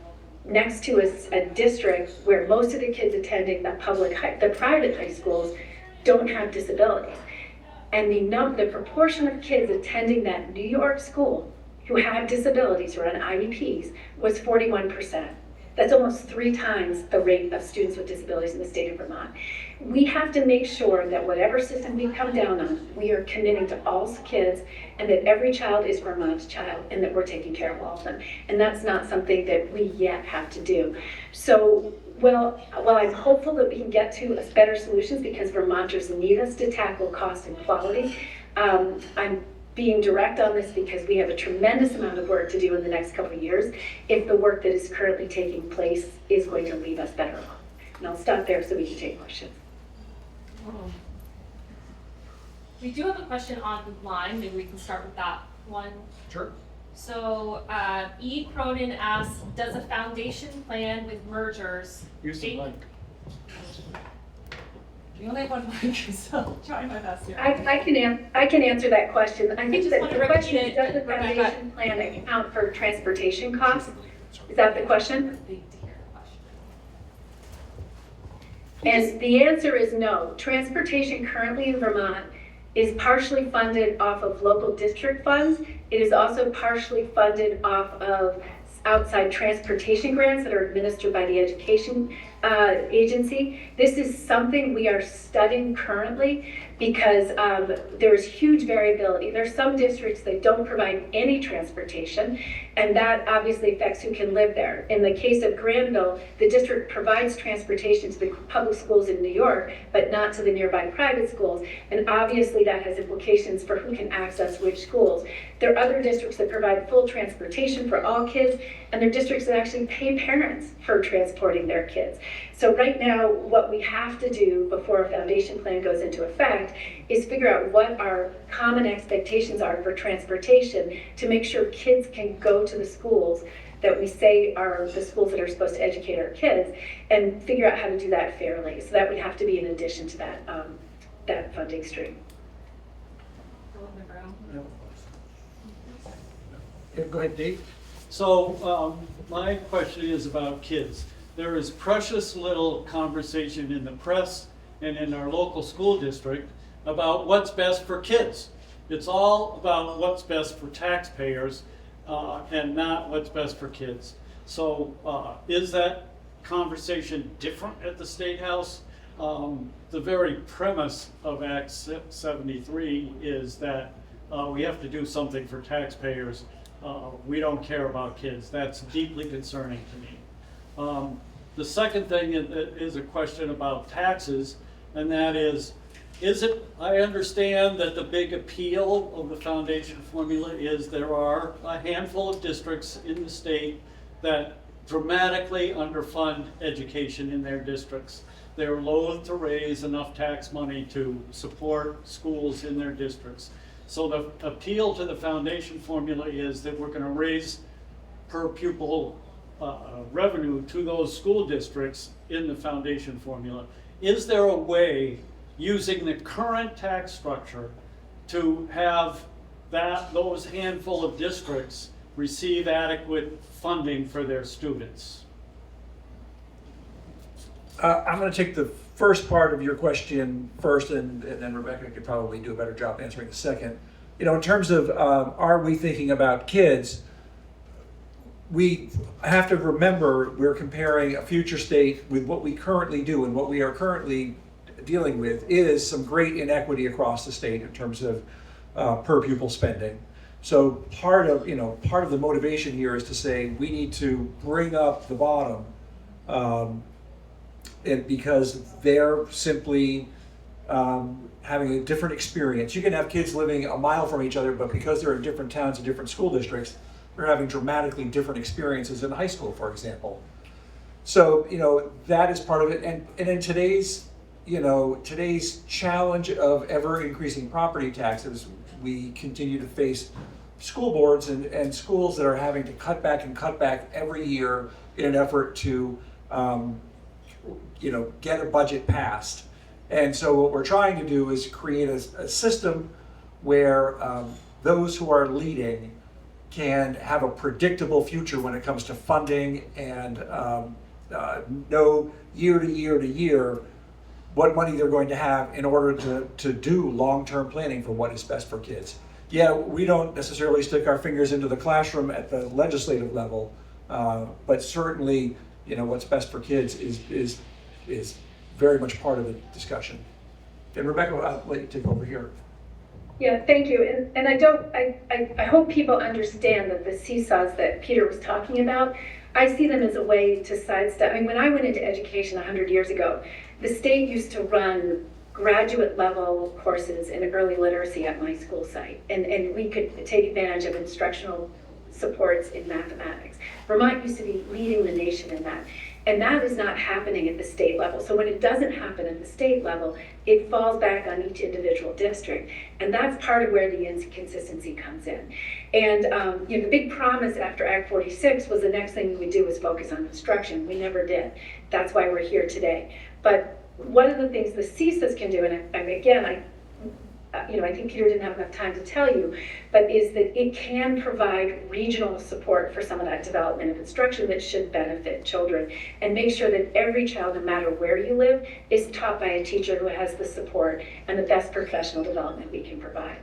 F: next to a district where most of the kids attending the private high schools don't have disabilities. And the proportion of kids attending that New York school who have disabilities, who are on IEPs, was 41%. That's almost 3 times the rate of students with disabilities in the state of Vermont. We have to make sure that whatever system we come down on, we are committing to all kids and that every child is Vermont's child and that we're taking care of all of them. And that's not something that we yet have to do. So, while I'm hopeful that we can get to better solutions because Vermonters need us to tackle cost and quality, I'm being direct on this because we have a tremendous amount of work to do in the next couple of years if the work that is currently taking place is going to leave us better off. And I'll stop there so we can take questions.
A: We do have a question online. Maybe we can start with that one.
G: Sure.
A: So E. Cronin asks, does a foundation plan with mergers?
G: Use the mic.
H: You only have one mic, so try my best here.
F: I can answer that question. I think
A: just
F: that
A: want
F: the
A: to
F: question
A: repeat
F: is,
A: it,
F: does the
A: Rebecca.
F: foundation plan account for transportation costs? Is that the question? And the answer is no. Transportation currently in Vermont is partially funded off of local district funds. It is also partially funded off of outside transportation grants that are administered by the education agency. This is something we are studying currently because there's huge variability. There's some districts that don't provide any transportation, and that obviously affects who can live there. In the case of Granville, the district provides transportation to the public schools in New York, but not to the nearby private schools, and obviously that has implications for who can access which schools. There are other districts that provide full transportation for all kids, and there are districts that actually pay parents for transporting their kids. So right now, what we have to do before a foundation plan goes into effect is figure out what our common expectations are for transportation to make sure kids can go to the schools that we say are the schools that are supposed to educate our kids, and figure out how to do that fairly. So that would have to be in addition to that funding stream.
G: Yeah, go ahead, Dave.
I: So my question is about kids. There is precious little conversation in the press and in our local school district about what's best for kids. It's all about what's best for taxpayers and not what's best for kids. So is that conversation different at the State House? The very premise of Act 73 is that we have to do something for taxpayers. We don't care about kids. That's deeply concerning to me. The second thing is a question about taxes, and that is it, I understand that the big appeal of the foundation formula is there are a handful of districts in the state that dramatically underfund education in their districts. They're loath to raise enough tax money to support schools in their districts. So the appeal to the foundation formula is that we're going to raise per pupil revenue to those school districts in the foundation formula. Is there a way, using the current tax structure, to have those handful of districts receive adequate funding for their students?
G: I'm going to take the first part of your question first, and then Rebecca could probably do a better job answering the second. In terms of are we thinking about kids, we have to remember we're comparing a future state with what we currently do, and what we are currently dealing with is some great inequity across the state in terms of per pupil spending. So part of the motivation here is to say we need to bring up the bottom, and because they're simply having a different experience. You can have kids living a mile from each other, but because they're in different towns and different school districts, they're having dramatically different experiences in high school, for example. So, that is part of it. And in today's challenge of ever increasing property taxes, we continue to face school boards and schools that are having to cut back every year in an effort to, get a budget passed. And so what we're trying to do is create a system where those who are leading can have a predictable future when it comes to funding and know year to year what money they're going to have in order to do long-term planning for what is best for kids. Yeah, we don't necessarily stick our fingers into the classroom at the legislative level, but certainly, what's best for kids is very much part of the discussion. And Rebecca, I'll let you take over here.
F: Yeah, thank you. And I hope people understand that the seesaws that Peter was talking about, I see them as a way to sidestep. When I went into education 100 years ago, the state used to run graduate level courses in early literacy at my school site. And we could take advantage of instructional supports in mathematics. Vermont used to be leading the nation in that. And that is not happening at the state level. So when it doesn't happen at the state level, it falls back on each individual district. And that's part of where the inconsistency comes in. And the big promise after Act 46 was the next thing we would do was focus on instruction. We never did. That's why we're here today. But one of the things the CSAs can do, and I think Peter didn't have enough time to tell you, but is that it can provide regional support for some of that development of instruction that should benefit children, and make sure that every child, no matter where you live, is taught by a teacher who has the support and the best professional development we can provide.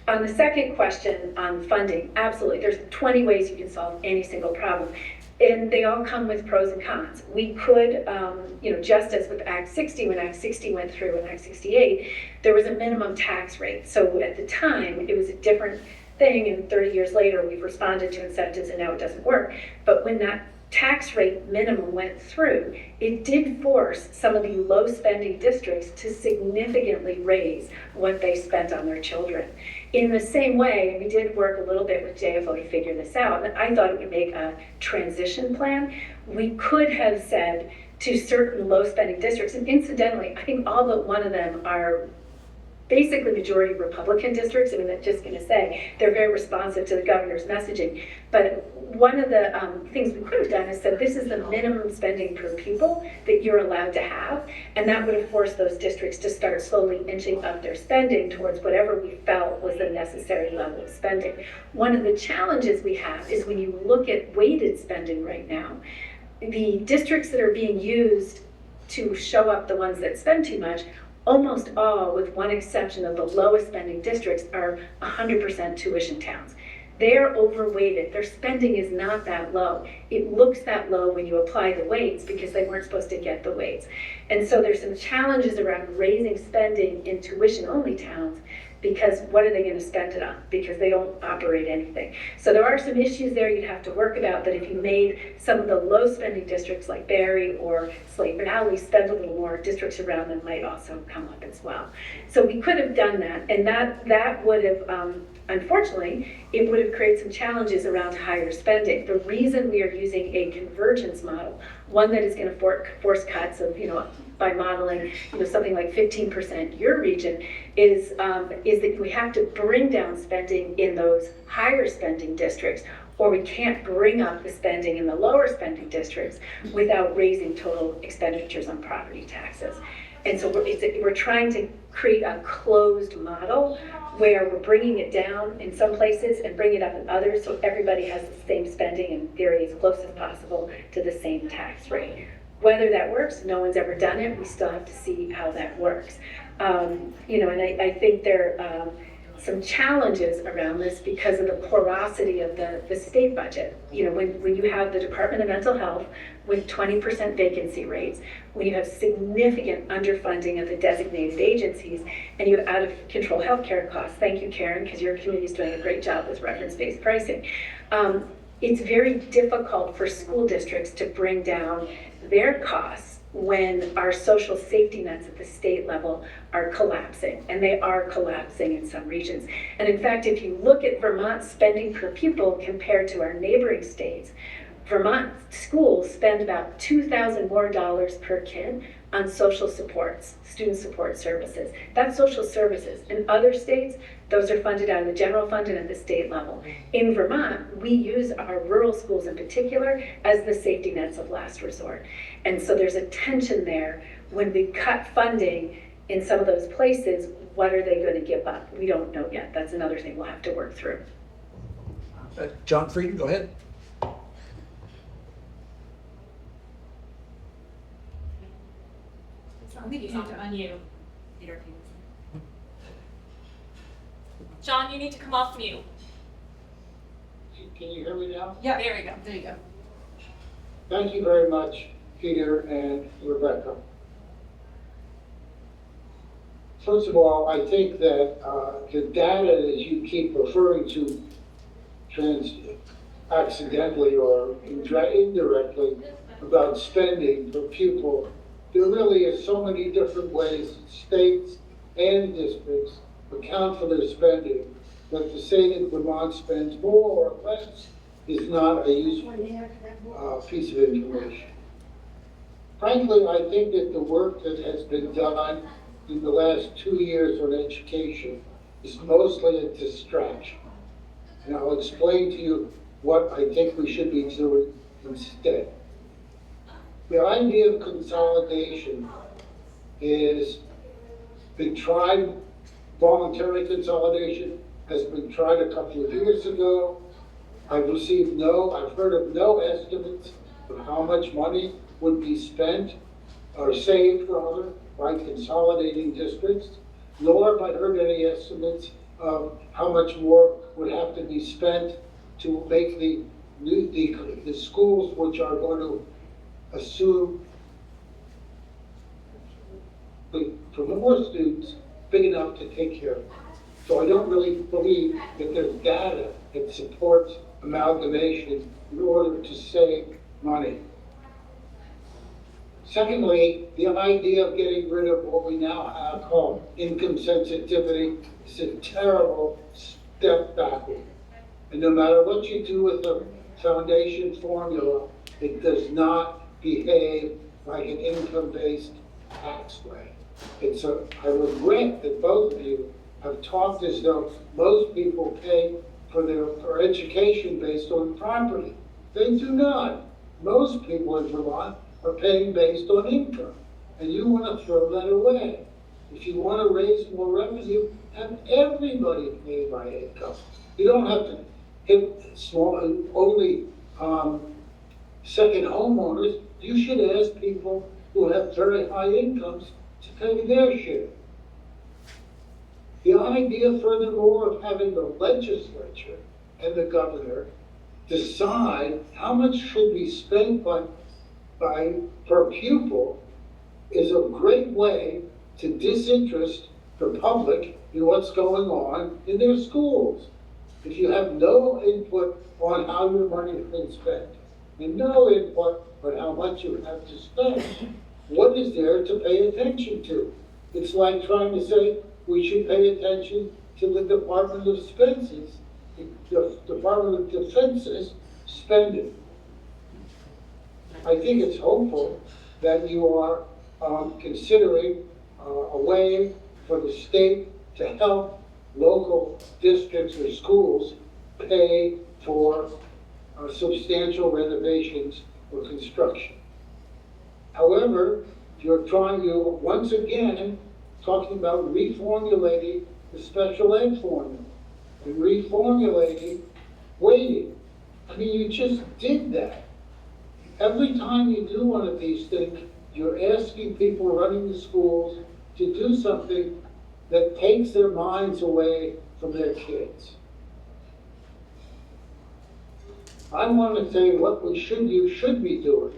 F: On the second question on funding, absolutely, there's 20 ways you can solve any single problem. And they all come with pros and cons. We could, just as with Act 60, when Act 60 went through and Act 68, there was a minimum tax rate. So at the time, it was a different thing, and 30 years later, we've responded to incentives and now it doesn't work. But when that tax rate minimum went through, it did force some of the low spending districts to significantly raise what they spent on their children. In the same way, we did work a little bit with JFO to figure this out, and I thought it would make a transition plan. We could have said to certain low spending districts, and incidentally, I think all but one of them are basically majority Republican districts. I'm just going to say they're very responsive to the governor's messaging. But one of the things we could have done is said this is the minimum spending per pupil that you're allowed to have, and that would have forced those districts to start slowly inching up their spending towards whatever we felt was the necessary level of spending. One of the challenges we have is when you look at weighted spending right now, the districts that are being used to show up the ones that spend too much, almost all, with one exception of the lowest spending districts, are 100% tuition towns. They're overweighted. Their spending is not that low. It looks that low when you apply the weights because they weren't supposed to get the weights. And so there's some challenges around raising spending in tuition-only towns, because what are they going to spend it on? Because they don't operate anything. So there are some issues there you'd have to work about, but if you made some of the low spending districts like Barry or Slate Valley spend a little more, districts around them might also come up as well. So we could have done that, and that would have, unfortunately, it would have created some challenges around higher spending. The reason we are using a convergence model, one that is going to force cuts of, by modeling, something like 15% your region, is that we have to bring down spending in those higher spending districts, or we can't bring up the spending in the lower spending districts without raising total expenditures on property taxes. And so we're trying to create a closed model where we're bringing it down in some places and bring it up in others, so everybody has the same spending in theory as close as possible to the same tax rate. Whether that works, no one's ever done it. We still have to see how that works. And I think some challenges around this because of the porosity of the state budget. You know, when you have the Department of Mental Health with 20% vacancy rates, when you have significant underfunding of the designated agencies, and you have out of control healthcare costs. Thank you, Karen, because your community is doing a great job with reference-based pricing. It's very difficult for school districts to bring down their costs when our social safety nets at the state level are collapsing, and they are collapsing in some regions. And in fact, if you look at Vermont's spending per pupil compared to our neighboring states, Vermont schools spend about $2,000 more per kid on social supports, student support services. That's social services. In other states, those are funded out of the general fund and at the state level. In Vermont, we use our rural schools in particular as the safety nets of last resort. And so there's a tension there. When we cut funding in some of those places, what are they going to give up? We don't know yet. That's another thing we'll have to work through.
G: John Frieden, go ahead.
H: I think you need to unmute.
A: John, you need to come off mute.
E: Can you hear me now?
H: Yeah.
A: There we go.
H: There you go.
E: Thank you very much, Peter and Rebecca. First of all, I think that the data that you keep referring to accidentally or indirectly about spending per pupil, there really is so many different ways states and districts account for their spending that to say that Vermont spends more or less is not a useful piece of information. Frankly, I think that the work that has been done in the last 2 years on education is mostly a distraction. And I'll explain to you what I think we should be doing instead. The idea of consolidation is been tried, voluntary consolidation has been tried a couple of years ago. I've heard of no estimates of how much money would be spent or saved rather by consolidating districts, nor have I heard any estimates of how much more would have to be spent to make the schools which are going to assume for more students big enough to take care of them. So I don't really believe that there's data that supports amalgamation in order to save money. Secondly, the idea of getting rid of what we now have called income sensitivity is a terrible step backward. And no matter what you do with the foundation formula, it does not behave like an income-based tax way. I regret that both of you have talked as though most people pay for education based on property. They do not. Most people in Vermont are paying based on income, and you want to throw that away. If you want to raise more revenue, have everybody pay by income. You don't have to hit only second homeowners. You should ask people who have very high incomes to pay their share. The idea, furthermore, of having the legislature and the governor decide how much should be spent per pupil is a great way to disinterest the public in what's going on in their schools. If you have no input on how your money has been spent, and no input on how much you have to spend, what is there to pay attention to? It's like trying to say we should pay attention to the Department of Defense's spending. I think it's hopeful that you are considering a way for the state to help local districts or schools pay for substantial renovations or construction. However, you're once again talking about reformulating the special ed formula and reformulating weighting. I mean, you just did that. Every time you do one of these things, you're asking people running the schools to do something that takes their minds away
J: from their kids. I want to say what you should be doing,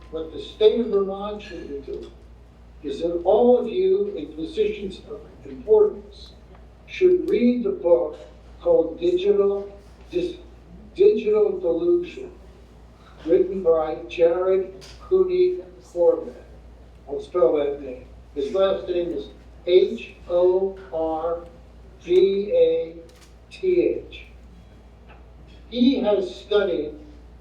J: what the state of Vermont should be doing, is that all of you in positions of importance should read the book called Digital Delusion, written by Jared Cooney Corbett. I'll spell that name. His last name is Horvath. He has studied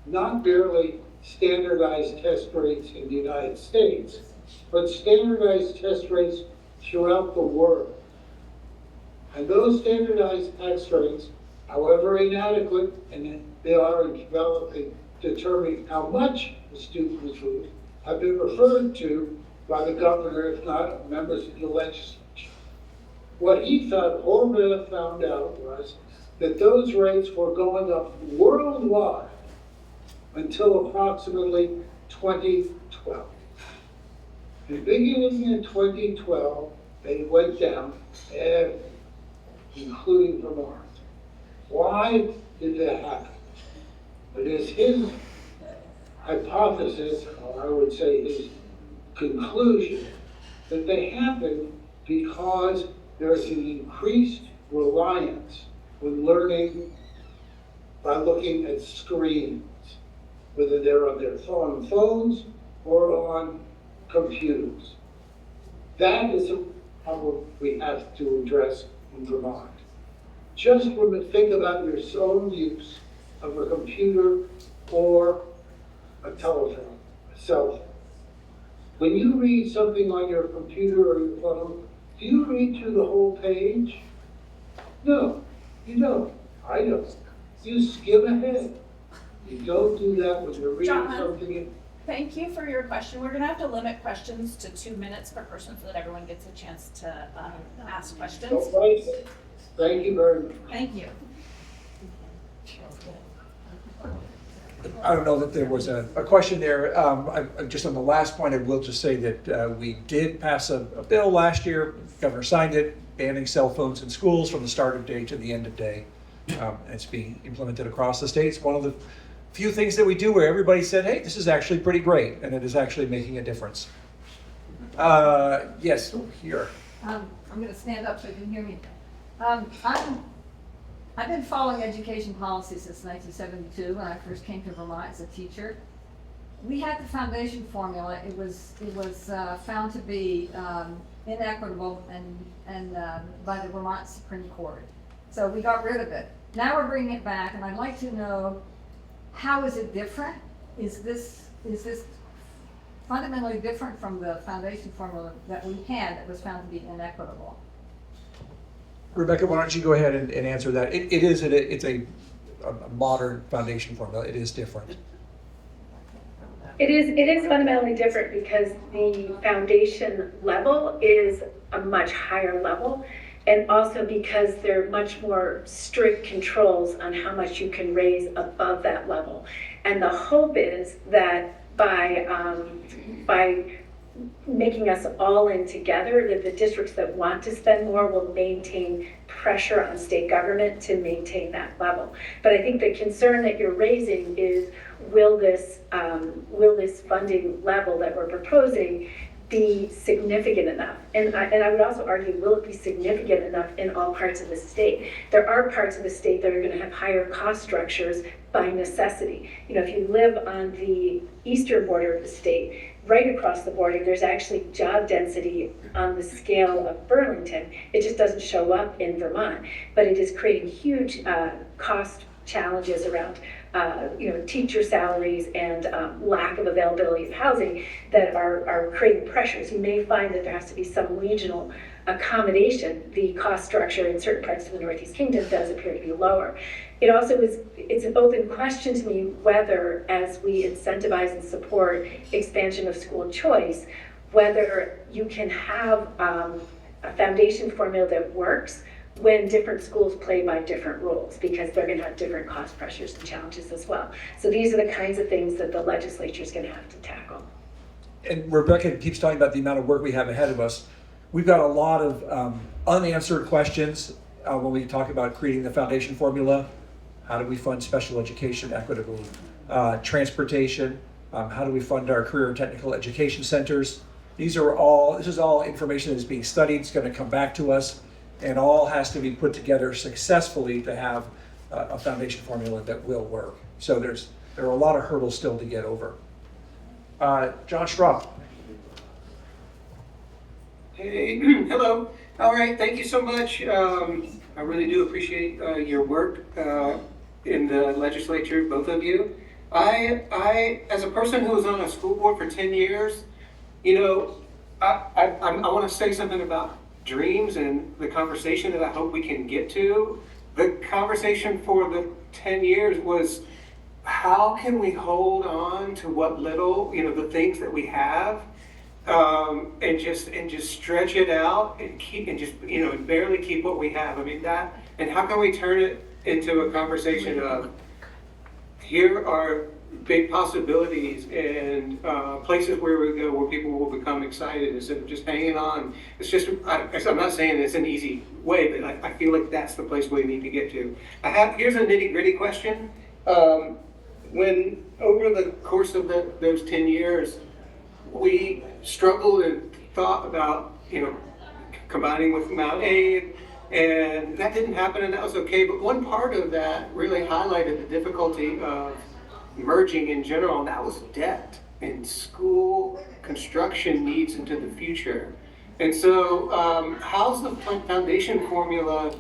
J: not merely standardized test rates in the United States, but standardized test rates throughout the world. And those standardized test rates, however inadequate, and they are in determining how much the student was doing, have been referred to by the governor, if not members of the legislature. What Horvath found out was that those rates were going up worldwide until approximately 2012. And beginning in 2012, they went down, including Vermont. Why did that happen? It is his hypothesis, or I would say his conclusion, that they happened because there's an increased reliance when learning by looking at screens, whether they're on their phones or on computers. That is a problem we have to address in Vermont. Just think about your own use of a computer or a telephone, a cell phone. When you read something on your computer or your phone, do you read through the whole page? No, you don't. I don't. You skim ahead. You don't do that when you're reading something.
H: Thank you for your question. We're gonna have to limit questions to 2 minutes per person so that everyone gets a chance to ask questions.
J: Thank you very much.
H: Thank you.
G: I don't know that there was a question there. Just on the last point, I will just say that we did pass a bill last year. The governor signed it, banning cell phones in schools from the start of day to the end of day. It's being implemented across the state. It's one of the few things that we do where everybody said, hey, this is actually pretty great, and it is actually making a difference. Yes, over here.
K: I'm going to stand up so you can hear me. I've been following education policy since 1972 when I first came to Vermont as a teacher. We had the foundation formula. It was found to be inequitable and by the Vermont Supreme Court. So we got rid of it. Now we're bringing it back, and I'd like to know, how is it different? Is this fundamentally different from the foundation formula that we had that was found to be inequitable?
G: Rebecca, why don't you go ahead and answer that? It's a modern foundation formula. It is different.
F: It is fundamentally different because the foundation level is a much higher level, and also because there are much more strict controls on how much you can raise above that level. And the hope is that by making us all in together, that the districts that want to spend more will maintain pressure on state government to maintain that level. But I think the concern that you're raising is, will this funding level that we're proposing be significant enough? And I would also argue, will it be significant enough in all parts of the state? There are parts of the state that are going to have higher cost structures by necessity. You know, if you live on the eastern border of the state, right across the border, there's actually job density on the scale of Burlington. It just doesn't show up in Vermont, but it is creating huge cost challenges around teacher salaries and lack of availability of housing that are creating pressures. You may find that there has to be some regional accommodation. The cost structure in certain parts of the Northeast Kingdom does appear to be lower. It's an open question to me whether, as we incentivize and support expansion of school choice, whether you can have a foundation formula that works when different schools play by different rules, because they're going to have different cost pressures and challenges as well. So these are the kinds of things that the legislature is going to have to tackle.
G: And Rebecca keeps talking about the amount of work we have ahead of us. We've got a lot of unanswered questions when we talk about creating the foundation formula. How do we fund special education equitably? Transportation, how do we fund our career and technical education centers? This is all information that is being studied. It's going to come back to us, and all has to be put together successfully to have a foundation formula that will work. So there are a lot of hurdles still to get over. John Straub.
L: Hey, hello. All right, thank you so much. I really do appreciate your work in the legislature, both of you. I, as a person who was on a school board for 10 years, you know, I want to say something about dreams and the conversation that I hope we can get to. The conversation for the 10 years was, how can we hold on to what little, you know, the things that we have, and just stretch it out and keep, and just, you know, barely keep what we have. I mean, that, and how can we turn it into a conversation of, here are big possibilities and places where we go where people will become excited instead of just hanging on. It's just, I'm not saying it's an easy way, but I feel like that's the place we need to get to. Here's a nitty-gritty question. When over the course of those 10 years, we struggled and thought about, you know, combining with Mount Aid, and that didn't happen, and that was okay. But one part of that really highlighted the difficulty of merging in general, and that was debt and school construction needs into the future. And so, how's the foundation formula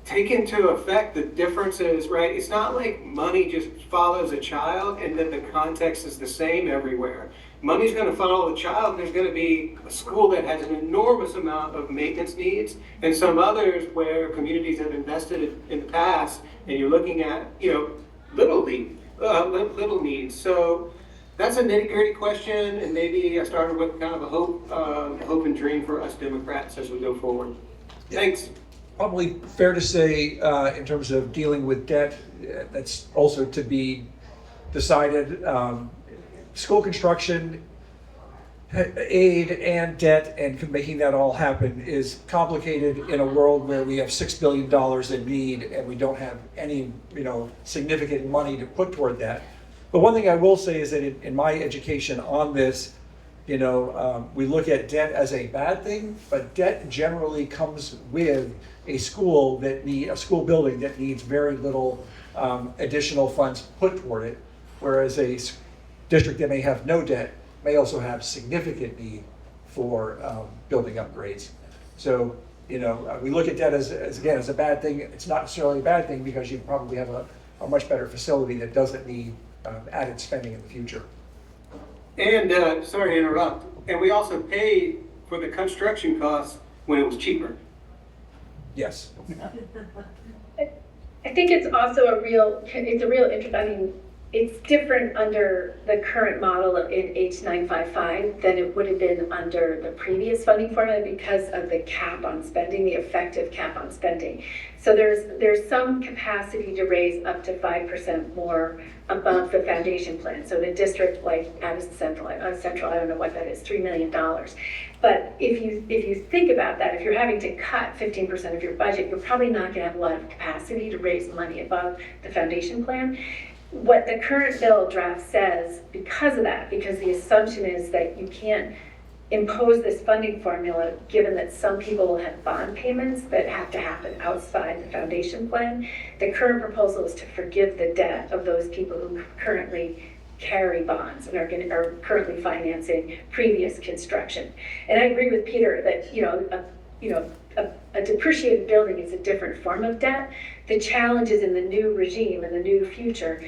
L: take into effect the differences, right? It's not like money just follows a child and then the context is the same everywhere. Money's going to follow the child, and there's going to be a school that has an enormous amount of maintenance needs, and some others where communities have invested in the past, and you're looking at, you know, little needs. So that's a nitty-gritty question, and maybe I started with kind of a hope and dream for us Democrats as we go forward. Thanks.
G: Probably fair to say, in terms of dealing with debt, that's also to be decided. School construction, aid and debt, and making that all happen is complicated in a world where we have $6 billion in need and we don't have any, you know, significant money to put toward that. But one thing I will say is that in my education on this, you know, we look at debt as a bad thing, but debt generally comes with a school building that needs very little additional funds put toward it, whereas a district that may have no debt may also have significant need for building upgrades. So, you know, we look at debt as a bad thing. It's not necessarily a bad thing because you probably have a much better facility that doesn't need added spending in the future.
L: And sorry to interrupt. And we also paid for the construction costs when it was cheaper.
G: Yes.
F: I think it's also a real interest. I mean, it's different under the current model in H955 than it would have been under the previous funding formula because of the cap on spending, the effective cap on spending. So there's some capacity to raise up to 5% more above the foundation plan. So the district like Addison Central, I don't know what that is, $3 million. But if you think about that, if you're having to cut 15% of your budget, you're probably not going to have a lot of capacity to raise money above the foundation plan. What the current bill draft says, because of that, because the assumption is that you can't impose this funding formula given that some people will have bond payments that have to happen outside the foundation plan, the current proposal is to forgive the debt of those people who currently carry bonds and are currently financing previous construction. And I agree with Peter that a depreciated building is a different form of debt. The challenge is in the new regime, in the new future,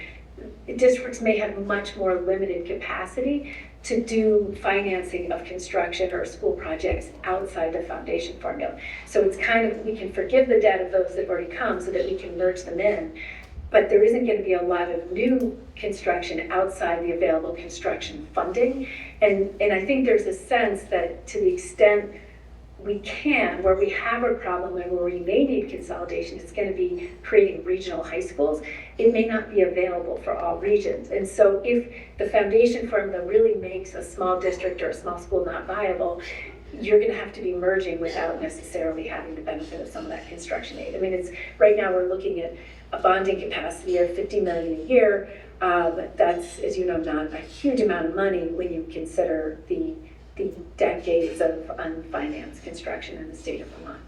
F: districts may have much more limited capacity to do financing of construction or school projects outside the foundation formula. So it's kind of, we can forgive the debt of those that have already come so that we can merge them in, but there isn't going to be a lot of new construction outside the available construction funding. And I think there's a sense that to the extent we can, where we have a problem and where we may need consolidation, it's going to be creating regional high schools. It may not be available for all regions. And so if the foundation formula really makes a small district or a small school not viable, you're gonna have to be merging without necessarily having the benefit of some of that construction aid. I mean, right now we're looking at a bonding capacity of 50 million a year. That's, as you know, not a huge amount of money when you consider the decades of unfinanced construction in the state of Vermont.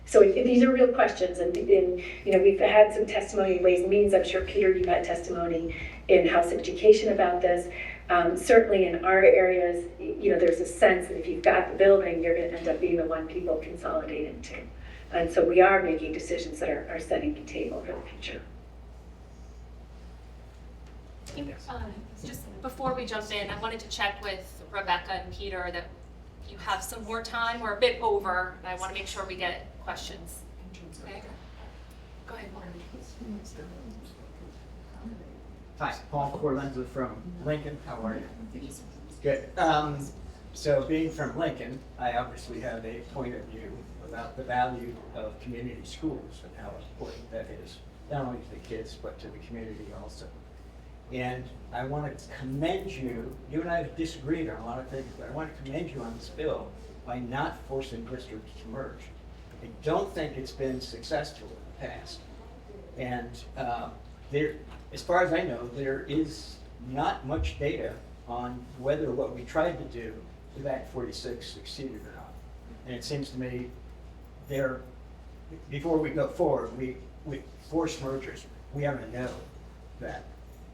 F: So these are real questions, and we've had some testimony in Ways and Means. I'm sure, Peter, you've had testimony in House Education about this. Certainly in our areas, there's a sense that if you've got the building, you're going to end up being the one people consolidate into. And so we are making decisions that are setting the table for the future.
A: Just before we jump in, I wanted to check with Rebecca and Peter that you have some more time. We're a bit over, and I want to make sure we get questions. Okay? Go ahead, Mark.
C: Hi, Paul Corlenza from Lincoln. How are you? Good. So being from Lincoln, I obviously have a point of view about the value of community schools and how important that is, not only to the kids, but to the community also. And I want to commend you. You and I have disagreed on a lot of things, but I want to commend you on this bill by not forcing districts to merge. I don't think it's been successful in the past. And as far as I know, there is not much data on whether what we tried to do with Act 46 succeeded or not. And it seems to me before we go forward, we force mergers. We have to know that.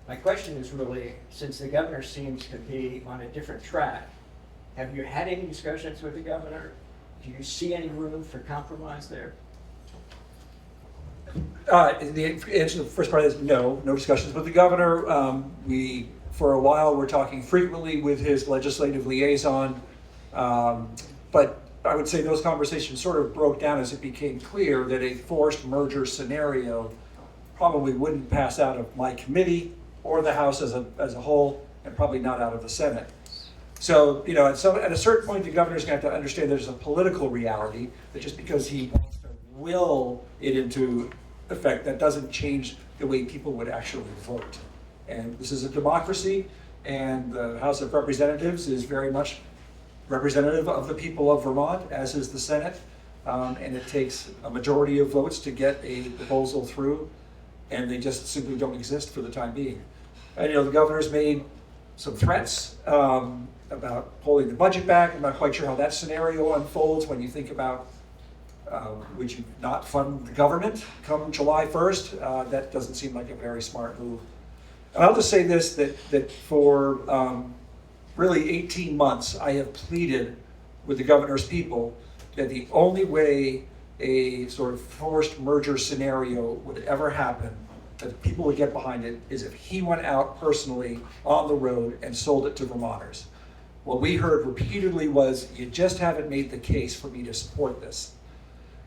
C: My question is really, since the governor seems to be on a different track, have you had any discussions with the governor? Do you see any room for compromise there?
G: The answer to the first part is no discussions with the governor. For a while, we're talking frequently with his legislative liaison, but I would say those conversations sort of broke down as it became clear that a forced merger scenario probably wouldn't pass out of my committee or the House as a whole, and probably not out of the Senate. So, at a certain point, the governor's going to have to understand there's a political reality that just because he wants to will it into effect, that doesn't change the way people would actually vote. And this is a democracy, and the House of Representatives is very much representative of the people of Vermont, as is the Senate. And it takes a majority of votes to get a proposal through, and they just simply don't exist for the time being. And the governor's made some threats about pulling the budget back. I'm not quite sure how that scenario unfolds when you think about would you not fund the government come July 1st? That doesn't seem like a very smart move. And I'll just say this, that for really 18 months, I have pleaded with the governor's people that the only way a sort of forced merger scenario would ever happen, that people would get behind it, is if he went out personally on the road and sold it to Vermonters. What we heard repeatedly was, you just haven't made the case for me to support this.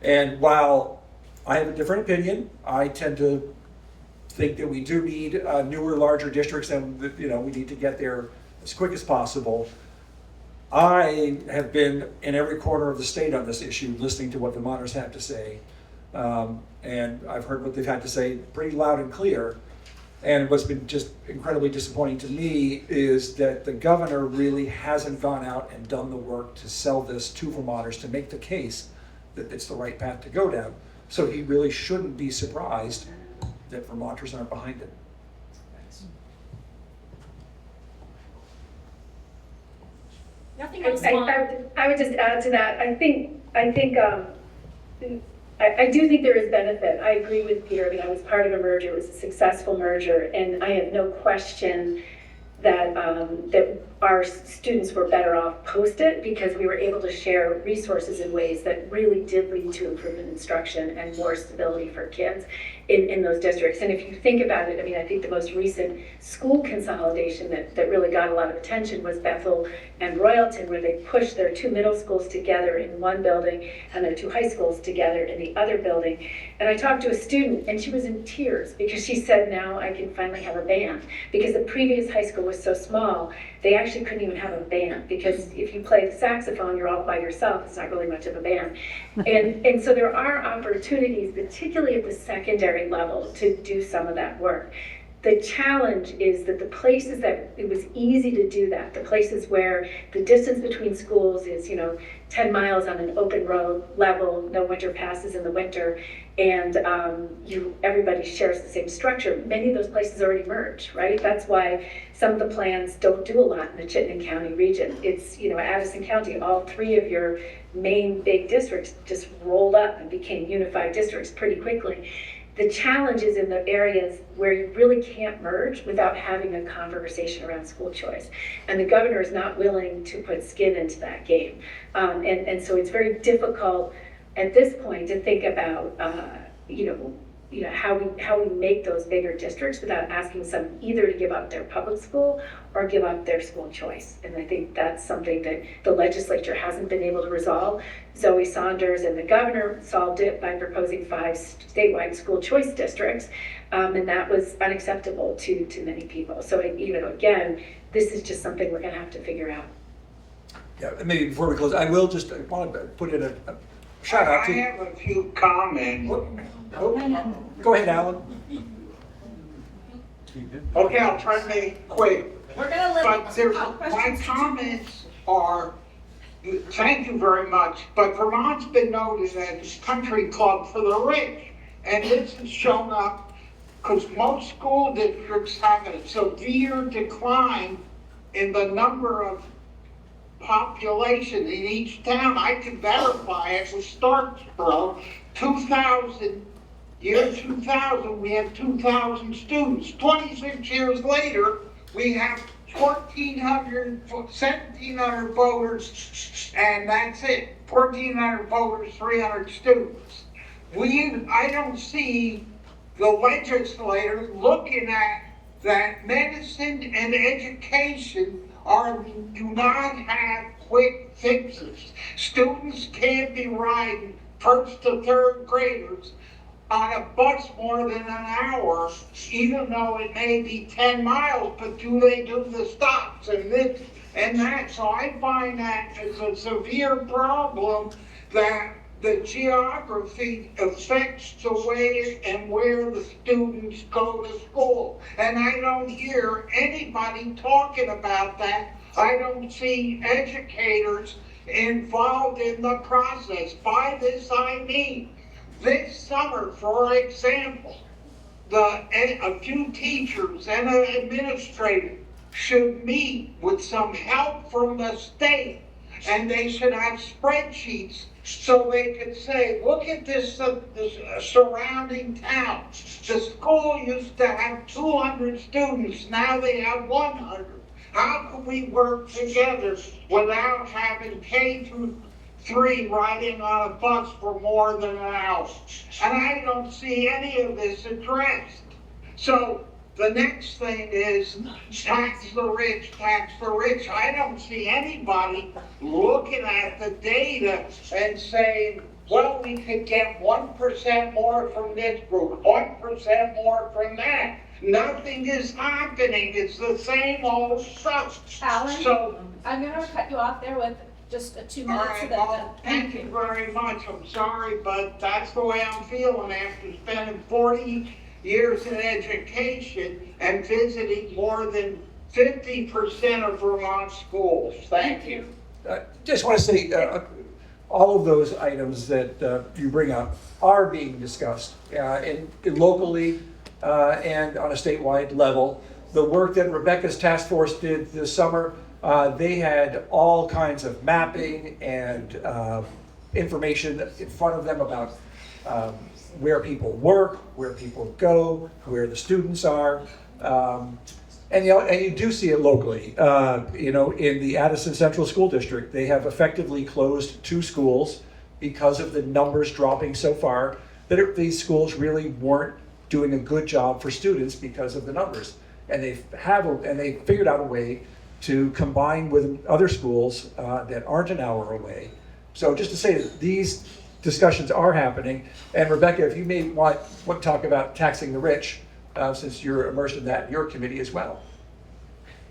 G: And while I have a different opinion, I tend to think that we do need newer, larger districts, and we need to get there as quick as possible. I have been in every corner of the state on this issue, listening to what Vermonters have to say. And I've heard what they've had to say pretty loud and clear. And what's been just incredibly disappointing to me is that the governor really hasn't gone out and done the work to sell this to Vermonters, to make the case that it's the right path to go down. So he really shouldn't be surprised that Vermonters aren't behind it.
A: Nothing else.
F: I would just add to that. I do think there is benefit. I agree with Peter. I was part of a merger. It was a successful merger, and I have no question that our students were better off post it, because we were able to share resources in ways that really did lead to improvement in instruction and more stability for kids in those districts. And if you think about it, I think the most recent school consolidation that really got a lot of attention was Bethel and Royalton, where they pushed their 2 middle schools together in one building and their 2 high schools together in the other building. And I talked to a student, and she was in tears because she said, now I can finally have a band, because the previous high school was so small, they actually couldn't even have a band, because if you play the saxophone, you're all by yourself. It's not really much of a band. And so there are opportunities, particularly at the secondary level, to do some of that work. The challenge is that the places that it was easy to do that, the places where the distance between schools is, 10 miles on an open road, level, no winter passes in the winter, and everybody shares the same structure. Many of those places already merge, right? That's why some of the plans don't do a lot in the Chittenden County region. It's, Addison County, all three of your main big districts just rolled up and became unified districts pretty quickly. The challenge is in the areas where you really can't merge without having a conversation around school choice. And the governor is not willing to put skin into that game. And so it's very difficult at this point to think about, how we make those bigger districts without asking some either to give up their public school or give up their school choice. And I think that's something that the legislature hasn't been able to resolve. Zoe Saunders and the governor solved it by proposing 5 statewide school choice districts, and that was unacceptable to many people. So, again, this is just something we're going to have to figure out.
G: Yeah, maybe before we close, I want to put in a shout out
J: I
G: to.
J: have a few comments.
G: Go ahead, Alan.
J: Okay, I'll try to make it quick.
H: We're gonna
J: But my comments are, thank you very much, but Vermont's been noted as a country club for the rich. And this has shown up because most school districts have a severe decline in the number of population in each town. I can verify it with Starksboro. 2000, we had 2,000 students. 26 years later, we have 1,700 voters, and that's it. 1,400 voters, 300 students. I don't see the legislators looking at that medicine and education do not have quick fixes. Students can't be riding first to third graders on a bus more than an hour, even though it may be 10 miles, but do they do the stops and this and that? So I find that as a severe problem that the geography affects the way and where the students go to school. And I don't hear anybody talking about that. I don't see educators involved in the process. By this I mean, this summer, for example, a few teachers and an administrator should meet with some help from the state, and they should have spreadsheets so they could say, look at this surrounding town. The school used to have 200 students, now they have 100. How can we work together without having K through 3 riding on a bus for more than an hour? And I don't see any of this addressed. So the next thing is tax the rich, tax the rich. I don't see anybody looking at the data and saying, well, we could get 1% more from this group, 1% more from that. Nothing is happening. It's the same old stuff.
H: Alan,
J: So,
H: I'm gonna cut you off there with just 2
J: all
H: minutes.
J: right, well, thank you very much. I'm sorry, but that's the way I'm feeling after spending 40 years in education and visiting more than 50% of Vermont schools. Thank you.
G: Just want to say, all of those items that you bring up are being discussed locally and on a statewide level. The work that Rebecca's task force did this summer, they had all kinds of mapping and information in front of them about where people work, where people go, where the students are. And you do see it locally. In the Addison Central School District, they have effectively closed 2 schools because of the numbers dropping so far, that these schools really weren't doing a good job for students because of the numbers. And they figured out a way to combine with other schools that aren't an hour away. So just to say that these discussions are happening. And Rebecca, if you may want to talk about taxing the rich, since you're immersed in that in your committee as well.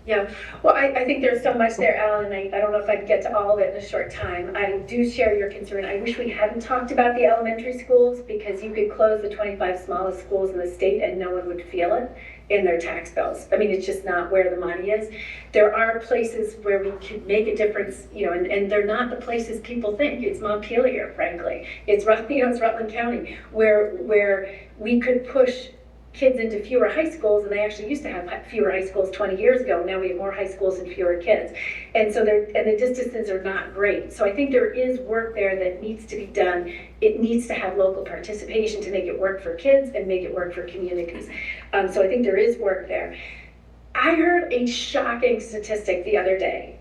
F: Yeah, well, I think there's so much there, Alan, and I don't know if I can get to all of it in a short time. I do share your concern. I wish we hadn't talked about the elementary schools, because you could close the 25 smallest schools in the state and no one would feel it. in their tax bills. I mean, it's just not where the money is. There are places where we could make a difference, you know, and they're not the places people think. It's Montpelier, frankly. It's Rutland County, where we could push kids into fewer high schools, and they actually used to have fewer high schools 20 years ago. Now we have more high schools and fewer kids. And so the distances are not great. So I think there is work there that needs to be done. It needs to have local participation to make it work for kids and make it work for communities. So I think there is work there. I heard a shocking statistic the other day.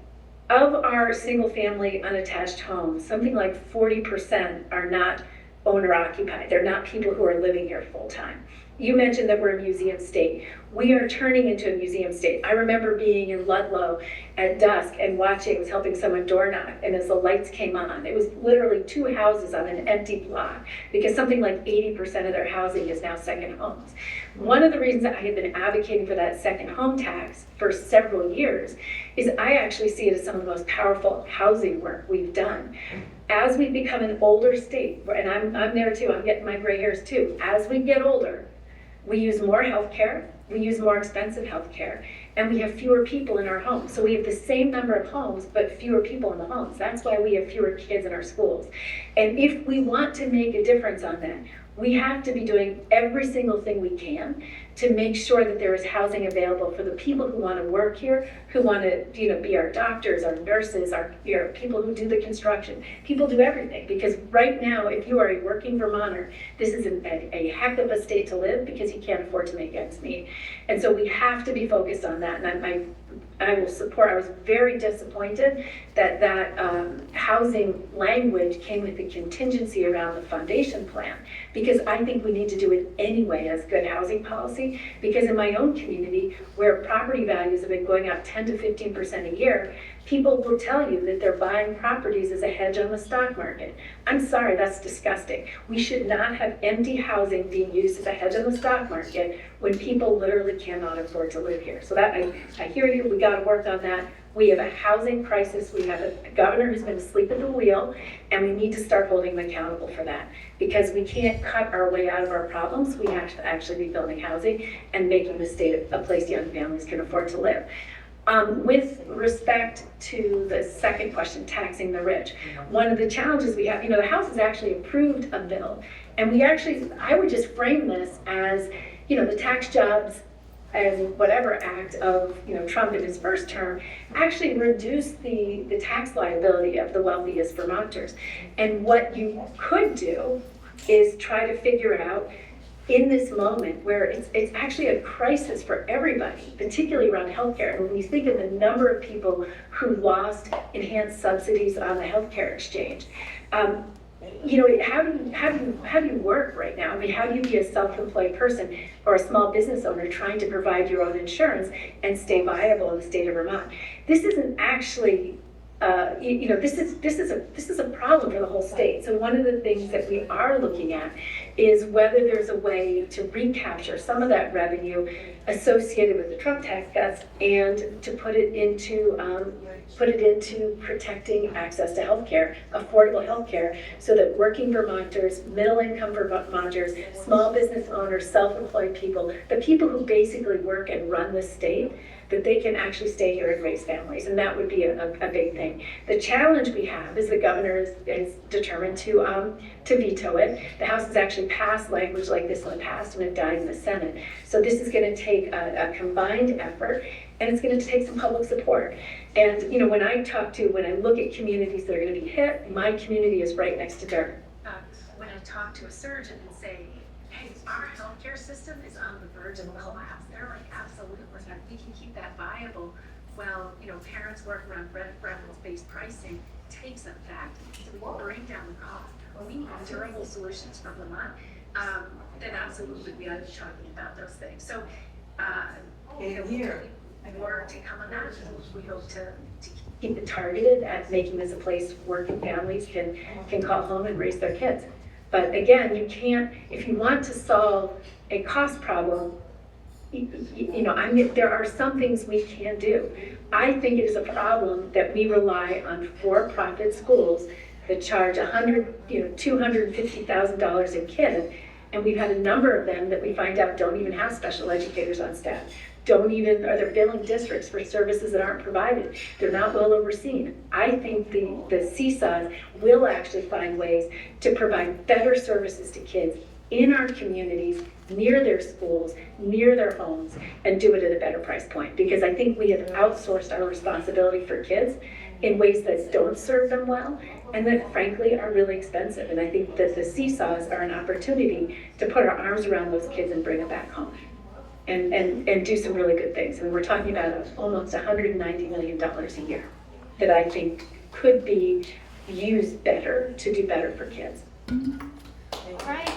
F: Of our single-family unattached homes, something like 40% are not owner-occupied. They're not people who are living here full-time. You mentioned that we're a museum state. We are turning into a museum state. I remember being in Ludlow at dusk and watching, was helping someone door knock, and as the lights came on, it was literally 2 houses on an empty block, because something like 80% of their housing is now second homes. One of the reasons that I have been advocating for that second home tax for several years is I actually see it as some of the most powerful housing work we've done. As we become an older state, and I'm there too, I'm getting my gray hairs too, as we get older, we use more healthcare, we use more expensive healthcare, and we have fewer people in our homes. So we have the same number of homes, but fewer people in the homes. That's why we have fewer kids in our schools. And if we want to make a difference on that, we have to be doing every single thing we can to make sure that there is housing available for the people who want to work here, who want to, you know, be our doctors, our nurses, our people who do the construction. People do everything, because right now, if you are a working Vermonter, this is a heck of a state to live, because you can't afford to make ends meet. And so we have to be focused on that. And I will support. I was very disappointed that housing language came with the contingency around the foundation plan, because I think we need to do it anyway as good housing policy. Because in my own community, where property values have been going up 10 to 15% a year, people will tell you that they're buying properties as a hedge on the stock market. I'm sorry, that's disgusting. We should not have empty housing being used as a hedge on the stock market when people literally cannot afford to live here. So that I hear you, we got to work on that. We have a housing crisis. We have a governor who's been asleep at the wheel, and we need to start holding them accountable for that, because we can't cut our way out of our problems. We have to actually be building housing and making the state a place young families can afford to live. With respect to the second question, taxing the rich, one of the challenges we have, you know, the House has actually approved a bill, and I would just frame this as, you know, the Tax Jobs and Whatever Act of, you know, Trump in his first term actually reduced the tax liability of the wealthiest Vermonters. And what you could do is try to figure out, in this moment where it's actually a crisis for everybody, particularly around healthcare. And when you think of the number of people who lost enhanced subsidies on the healthcare exchange, you know, how do you work right now? I mean, how do you be a self-employed person or a small business owner trying to provide your own insurance and stay viable in the state of Vermont? This isn't actually, you know, this is a problem for the whole state. So one of the things that we are looking at is whether there's a way to recapture some of that revenue associated with the Trump tax cuts and to put it into protecting access to healthcare, affordable healthcare, so that working Vermonters, middle-income Vermonters, small business owners, self-employed people, the people who basically work and run the state, that they can actually stay here and raise families, and that would be a big thing. The challenge we have is the governor is determined to veto it. The House has actually passed language like this in the past, and it died in the Senate. So this is going to take a combined effort, and it's going to take some public support. And you know, when I look at communities that are going to be hit, my community is right next to Durham.
M: When I talk to a surgeon and say, hey, our healthcare system is on the verge of collapse, they're like, absolutely, we can keep that viable. Well, you know, parents work around reference-based pricing takes effect, so we can bring down the cost. When we need durable solutions from Vermont, then absolutely we ought to be talking about those things. So, more to come on that. We hope to
F: keep it targeted at making this a place working families can call home and raise their kids. But again, you can't, if you want to solve a cost problem, you know, there are some things we can do. I think it is a problem that we rely on for-profit schools that charge $250,000 a kid And we've had a number of them that we find out don't even have special educators on staff. Or they're billing districts for services that aren't provided. They're not well overseen. I think the seesaws will actually find ways to provide better services to kids in our communities, near their schools, near their homes, and do it at a better price point. Because I think we have outsourced our responsibility for kids in ways that don't serve them well, and that frankly are really expensive. And I think that the seesaws are an opportunity to put our arms around those kids and bring them back home. And do some really good things. And we're talking about almost $190 million a year that I think could be used better to do better for kids.
A: All right.